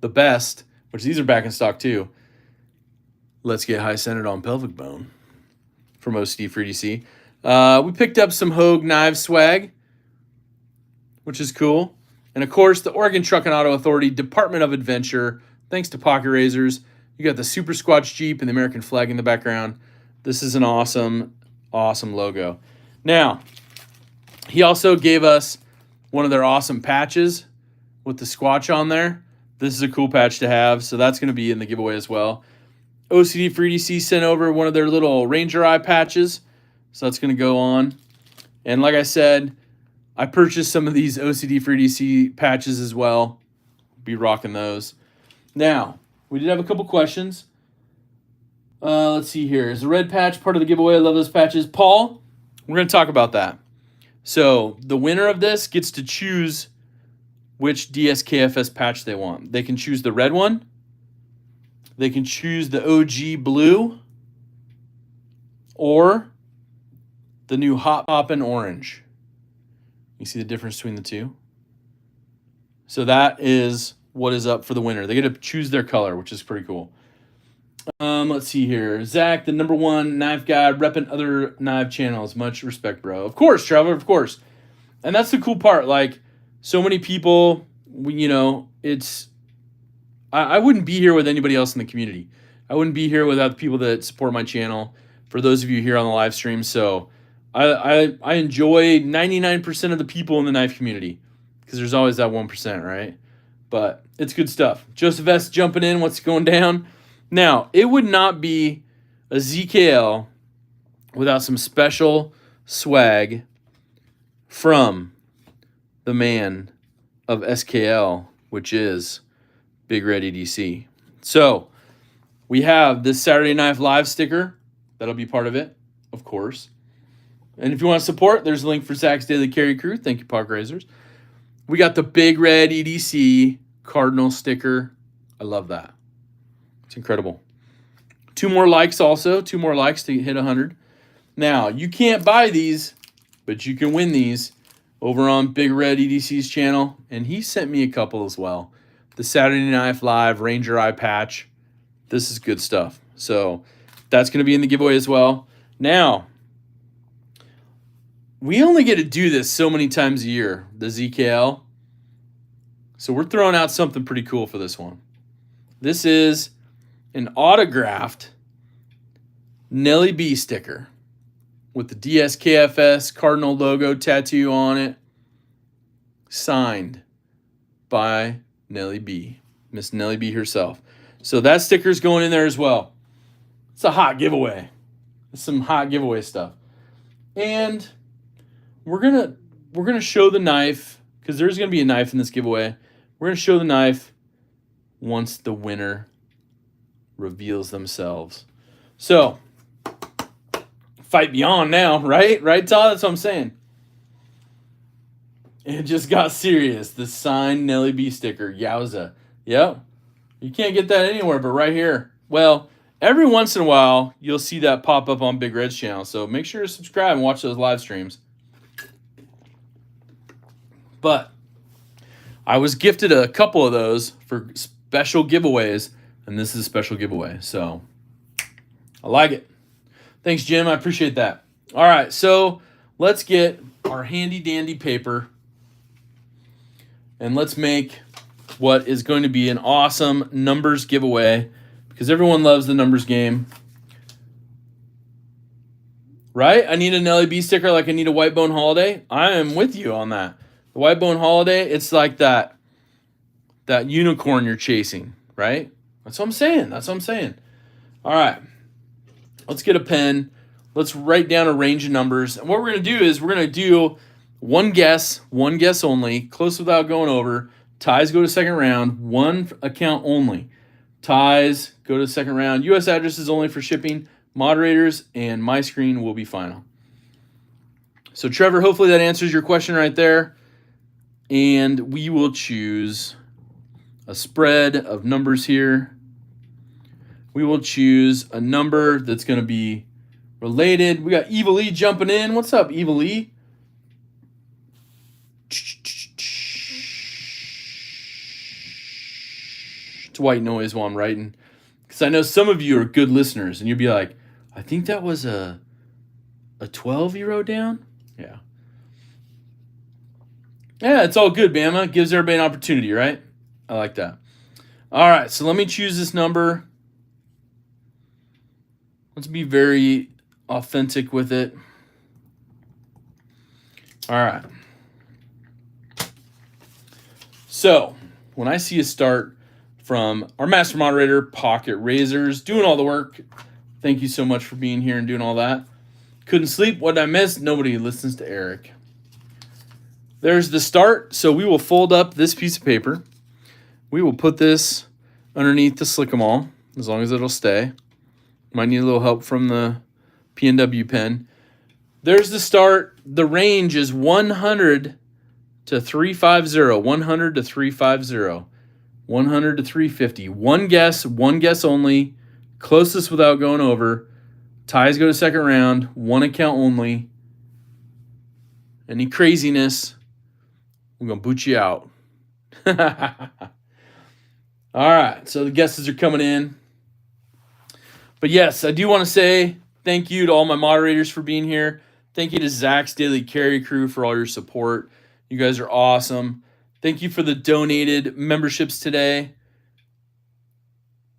the best, which these are back in stock too. Let's get high centered on pelvic bone from OCD for EDC. We picked up some Hogue knife swag, which is cool. And of course, the Oregon Truck and Auto Authority Department of Adventure. Thanks to Pocket Razors. You got the Super Squatch Jeep and the American flag in the background. This is an awesome, awesome logo. Now, he also gave us one of their awesome patches with the Squatch on there. This is a cool patch to have, so that's going to be in the giveaway as well. OCD for EDC sent over one of their little Ranger Eye patches, so that's going to go on. And like I said, I purchased some of these OCD for EDC patches as well. Be rocking those. Now, we did have a couple questions. Let's see here. Is the red patch part of the giveaway? I love those patches. Paul, we're going to talk about that. So the winner of this gets to choose which DSKFS patch they want. They can choose the red one. They can choose the OG blue. Or the new Hot Poppin' Orange. You see the difference between the two? So that is what is up for the winner. They get to choose their color, which is pretty cool. Let's see here. Zach, the #1 knife guy, repping other knife channels. Much respect, bro. Of course, Trevor, of course. And that's the cool part. Like, so many people, it's... I wouldn't be here with anybody else in the community. I wouldn't be here without the people that support my channel. For those of you here on the live stream. So I enjoy 99% of the people in the knife community. Because there's always that 1%, right? But it's good stuff. Joseph S. jumping in. What's going down? Now, it would not be a ZKL without some special swag from the man of SKL, which is Big Red EDC. So, we have this Saturday Knife Live sticker. That'll be part of it, of course. And if you want to support, there's a link for Zach's Daily Carry Crew. Thank you, Park Razors. We got the Big Red EDC Cardinal sticker. I love that. It's incredible. 2 more likes also. 2 more likes to hit 100. Now, you can't buy these, but you can win these over on Big Red EDC's channel. And he sent me a couple as well. The Saturday Knife Live Ranger Eye patch. This is good stuff. So that's going to be in the giveaway as well. Now, we only get to do this so many times a year, the ZKL. So we're throwing out something pretty cool for this one. This is an autographed Nelly B sticker with the DSKFS Cardinal logo tattoo on it, signed by Nelly B, Miss Nelly B herself. So that sticker's going in there as well. It's a hot giveaway. It's some hot giveaway stuff. And we're gonna show the knife, because there's gonna be a knife in this giveaway. We're gonna show the knife once the winner reveals themselves. So, fight beyond now, right? Right, Todd? That's what I'm saying. It just got serious. The signed Nelly B sticker. Yowza. Yep. You can't get that anywhere but right here. Well, every once in a while, you'll see that pop up on Big Red's channel. So make sure to subscribe and watch those live streams. But I was gifted a couple of those for special giveaways, and this is a special giveaway. So I like it. Thanks, Jim. I appreciate that. All right, so let's get our handy dandy paper, and let's make what is going to be an awesome numbers giveaway because everyone loves the numbers game. Right? I need an LAB sticker like I need a White Bone Holiday. I am with you on that. The White Bone Holiday, it's like that unicorn you're chasing, right? That's what I'm saying. That's what I'm saying. All right. Let's get a pen. Let's write down a range of numbers. And what we're going to do is we're going to do one guess only, close without going over. Ties go to second round, one account only. Ties go to second round. U.S. addresses only for shipping. Moderators and my screen will be final. So, Trevor, hopefully that answers your question right there. And we will choose a spread of numbers here. We will choose a number that's going to be related. We got Evil E jumping in. What's up, Evil E? It's white noise while I'm writing. Because I know some of you are good listeners, and you'll be like, I think that was a 12 you wrote down? Yeah. Yeah, it's all good, Bama. Gives everybody an opportunity, right? I like that. All right, so let me choose this number. Let's be very authentic with it. All right. So, when I see a start from our master moderator, Pocket Razors, doing all the work. Thank you so much for being here and doing all that. Couldn't sleep. What did I miss? Nobody listens to Eric. There's the start. So we will fold up this piece of paper. We will put this underneath the Slick-em-all, as long as it'll stay. Might need a little help from the P&W pen. There's the start. The range is 100 to 350. 100 to 350. 100 to 350. One guess only. Closest without going over. Ties go to second round. One account only. Any craziness, we're going to boot you out. All right, so the guesses are coming in. But yes, I do want to say thank you to all my moderators for being here. Thank you to Zach's Daily Carry crew for all your support. You guys are awesome. Thank you for the donated memberships today.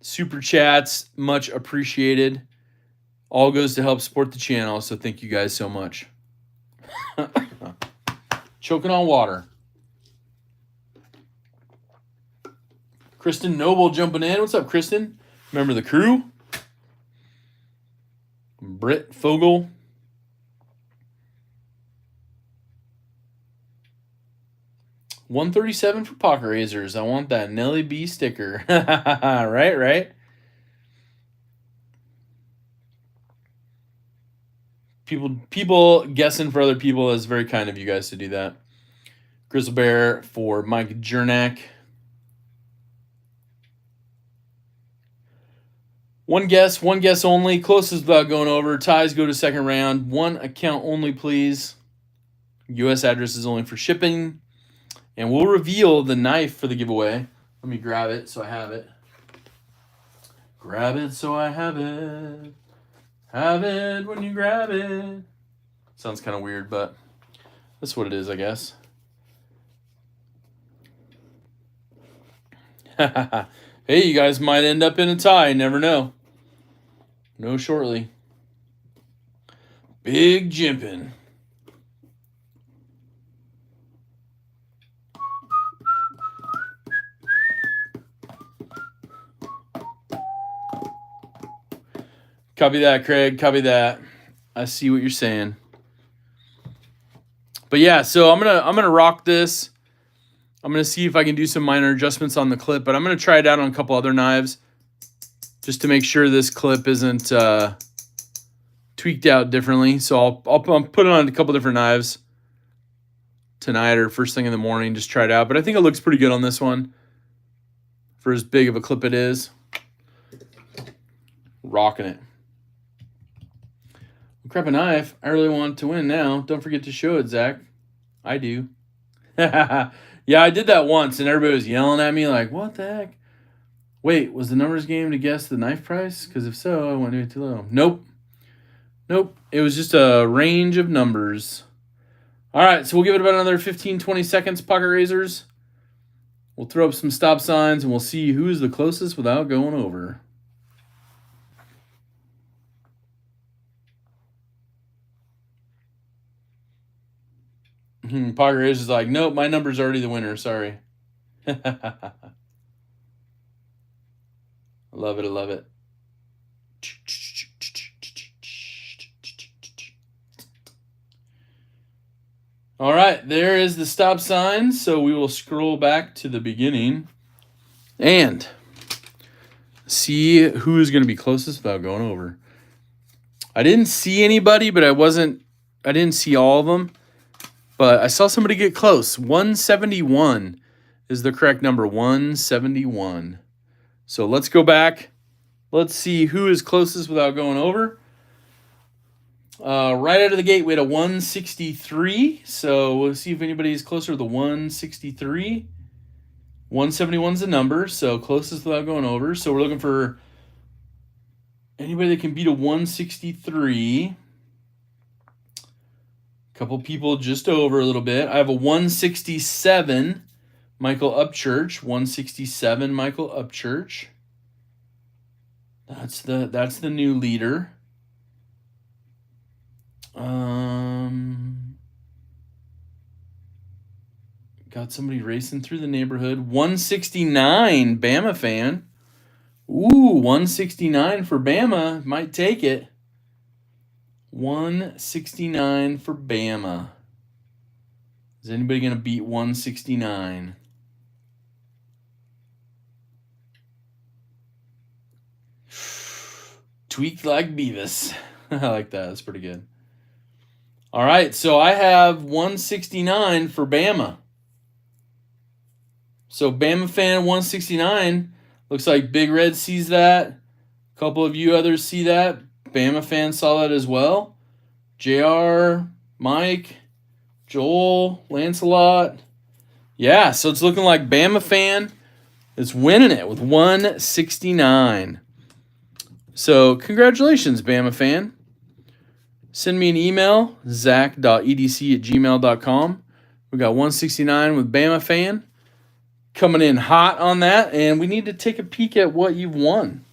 Super chats, much appreciated. All goes to help support the channel, so thank you guys so much. Choking on water. Kristen Noble jumping in. What's up, Kristen? Remember the crew? Britt Fogel. $137 for Pocket Razors. I want that Nelly B sticker. Right. People guessing for other people is very kind of you guys to do that. Grizzle Bear for Mike Jernak. One guess only. Closest without going over. Ties go to second round. One account only, please. U.S. address is only for shipping. And we'll reveal the knife for the giveaway. Let me grab it so I have it. Grab it so I have it. Have it when you grab it. Sounds kind of weird, but that's what it is, I guess. Hey, you guys might end up in a tie. Never know. Know shortly. Big jimpin'. Copy that, Craig. Copy that. I see what you're saying. But yeah, so I'm gonna rock this. I'm gonna see if I can do some minor adjustments on the clip, but I'm gonna try it out on a couple other knives just to make sure this clip isn't tweaked out differently. So I'll put it on a couple different knives tonight or first thing in the morning. Just try it out. But I think it looks pretty good on this one for as big of a clip it is. Rocking it. Grab a knife. I really want to win now. Don't forget to show it, Zach. I do. Yeah, I did that once, and everybody was yelling at me like, what the heck? Wait, was the numbers game to guess the knife price? Because if so, I went to do it too low. Nope. It was just a range of numbers. All right, so we'll give it about another 15, 20 seconds, Pocket Razors. We'll throw up some stop signs and we'll see who is the closest without going over. Parker is like, nope, my number's already the winner. Sorry. I love it. I love it. All right, there is the stop sign. So we will scroll back to the beginning and see who is going to be closest without going over. I didn't see anybody, but I didn't see all of them. But I saw somebody get close. 171 is the correct number. 171. So let's go back. Let's see who is closest without going over. Right out of the gate, we had a 163. So we'll see if anybody is closer to the 163. 171 is the number, so closest without going over. So we're looking for anybody that can beat a 163. Couple people just over a little bit. I have a 167, Michael Upchurch. 167, Michael Upchurch. That's the new leader. Got somebody racing through the neighborhood. 169, Bama fan. Ooh, 169 for Bama. Might take it. 169 for Bama. Is anybody going to beat 169? Tweak like Beavis. I like that. That's pretty good. All right, so I have 169 for Bama. So Bama fan 169. Looks like Big Red sees that. A couple of you others see that. Bama fan saw that as well. JR, Mike, Joel, Lancelot. Yeah, so it's looking like Bama fan is winning it with 169. So congratulations, Bama fan. Send me an email, zach.edc@gmail.com. We got 169 with Bama fan. Coming in hot on that, and we need to take a peek at what you've won.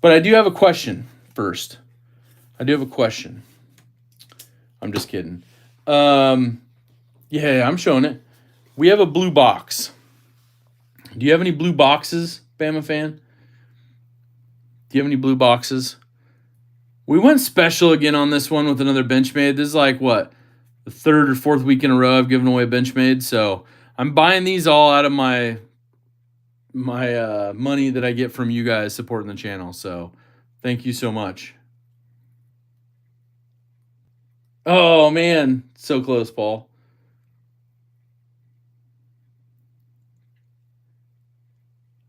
But I do have a question first. I do have a question. I'm just kidding. Yeah, I'm showing it. We have a blue box. Do you have any blue boxes, Bama fan? Do you have any blue boxes? We went special again on this one with another Benchmade. This is like, what, the third or fourth week in a row I've given away a Benchmade. So I'm buying these all out of my money that I get from you guys supporting the channel. So thank you so much. Oh, man. So close, Paul.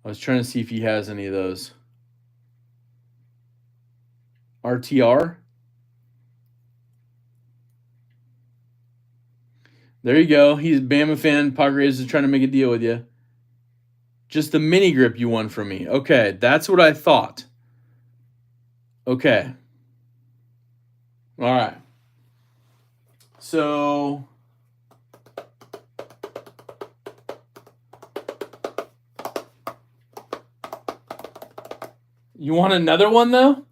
I was trying to see if he has any of those. RTR. There you go. He's a Bama fan. Padres is trying to make a deal with you. Just the mini grip you won from me. Okay, that's what I thought. Okay. All right. So you want another one, though?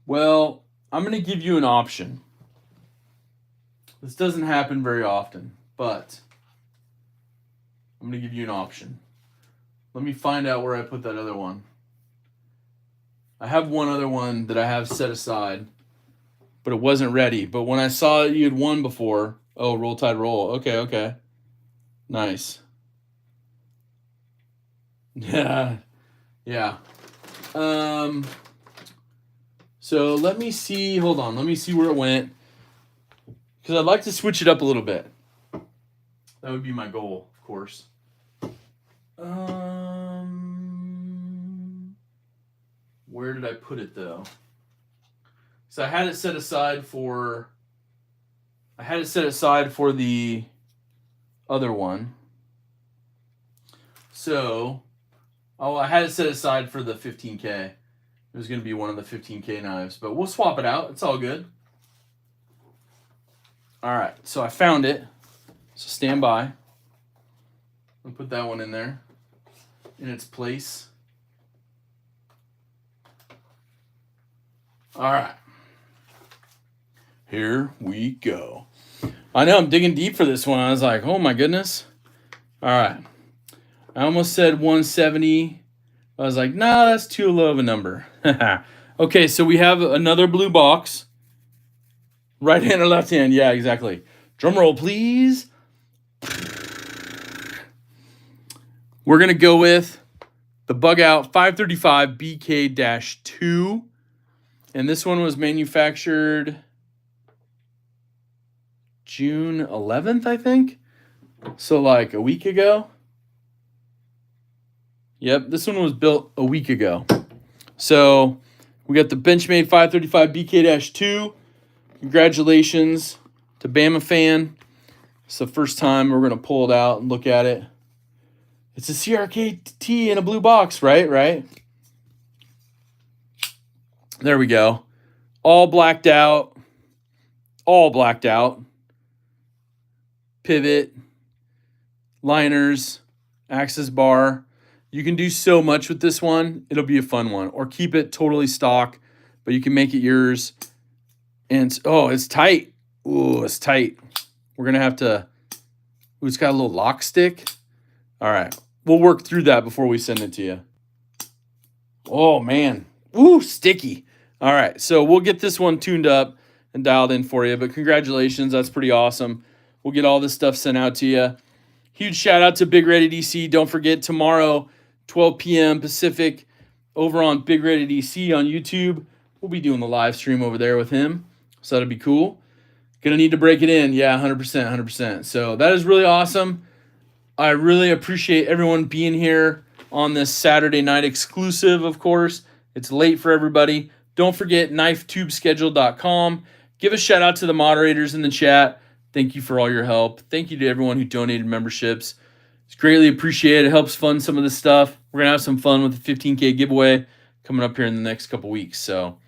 Well, I'm going to give you an option. This doesn't happen very often, but I'm going to give you an option. Let me find out where I put that other one. I have one other one that I have set aside, but it wasn't ready. But when I saw you had won before, oh, Roll Tide Roll. Okay. Nice. Yeah. So let me see. Hold on. Let me see where it went. Because I'd like to switch it up a little bit. That would be my goal, of course. Where did I put it, though? So I had it set aside for the other one. So, I had it set aside for the 15K. It was going to be one of the 15K knives, but we'll swap it out. It's all good. All right, so I found it. So stand by. I'll put that one in there in its place. All right. Here we go. I know I'm digging deep for this one. I was like, oh my goodness. All right. I almost said 170. I was like, nah, that's too low of a number. Okay, so we have another blue box. Right hand or left hand? Yeah, exactly. Drum roll, please. We're going to go with the Bugout 535 BK-2. And this one was manufactured June 11th, I think. So like a week ago. Yep, this one was built a week ago. So we got the Benchmade 535 BK-2. Congratulations to Bama fan. It's the first time we're going to pull it out and look at it. It's a CRKT in a blue box, right? Right? There we go. All blacked out. All blacked out. Pivot. Liners. Access bar. You can do so much with this one. It'll be a fun one. Or keep it totally stock, but you can make it yours. And, oh, it's tight. Ooh, it's tight. We're going to have to... Ooh, it's got a little lock stick. All right. We'll work through that before we send it to you. Oh, man. Ooh, sticky. All right. So we'll get this one tuned up and dialed in for you. But congratulations. That's pretty awesome. We'll get all this stuff sent out to you. Huge shout out to Big Ready DC. Don't forget, tomorrow, 12 p.m. Pacific, over on Big Ready DC on YouTube. We'll be doing the live stream over there with him. So that'll be cool. Gonna need to break it in. Yeah, 100%, 100%. So that is really awesome. I really appreciate everyone being here on this Saturday night exclusive, of course. It's late for everybody. Don't forget knifetubeschedule.com. Give a shout out to the moderators in the chat. Thank you for all your help. Thank you to everyone who donated memberships. It's greatly appreciated. It helps fund some of this stuff. We're going to have some fun with the 15K giveaway coming up here in the next couple weeks. So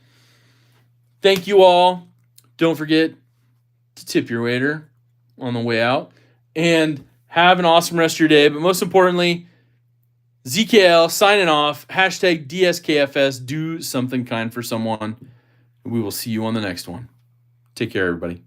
thank you all. Don't forget to tip your waiter on the way out. And have an awesome rest of your day. But most importantly, ZKL signing off. Hashtag DSKFS. Do something kind for someone. We will see you on the next one. Take care, everybody.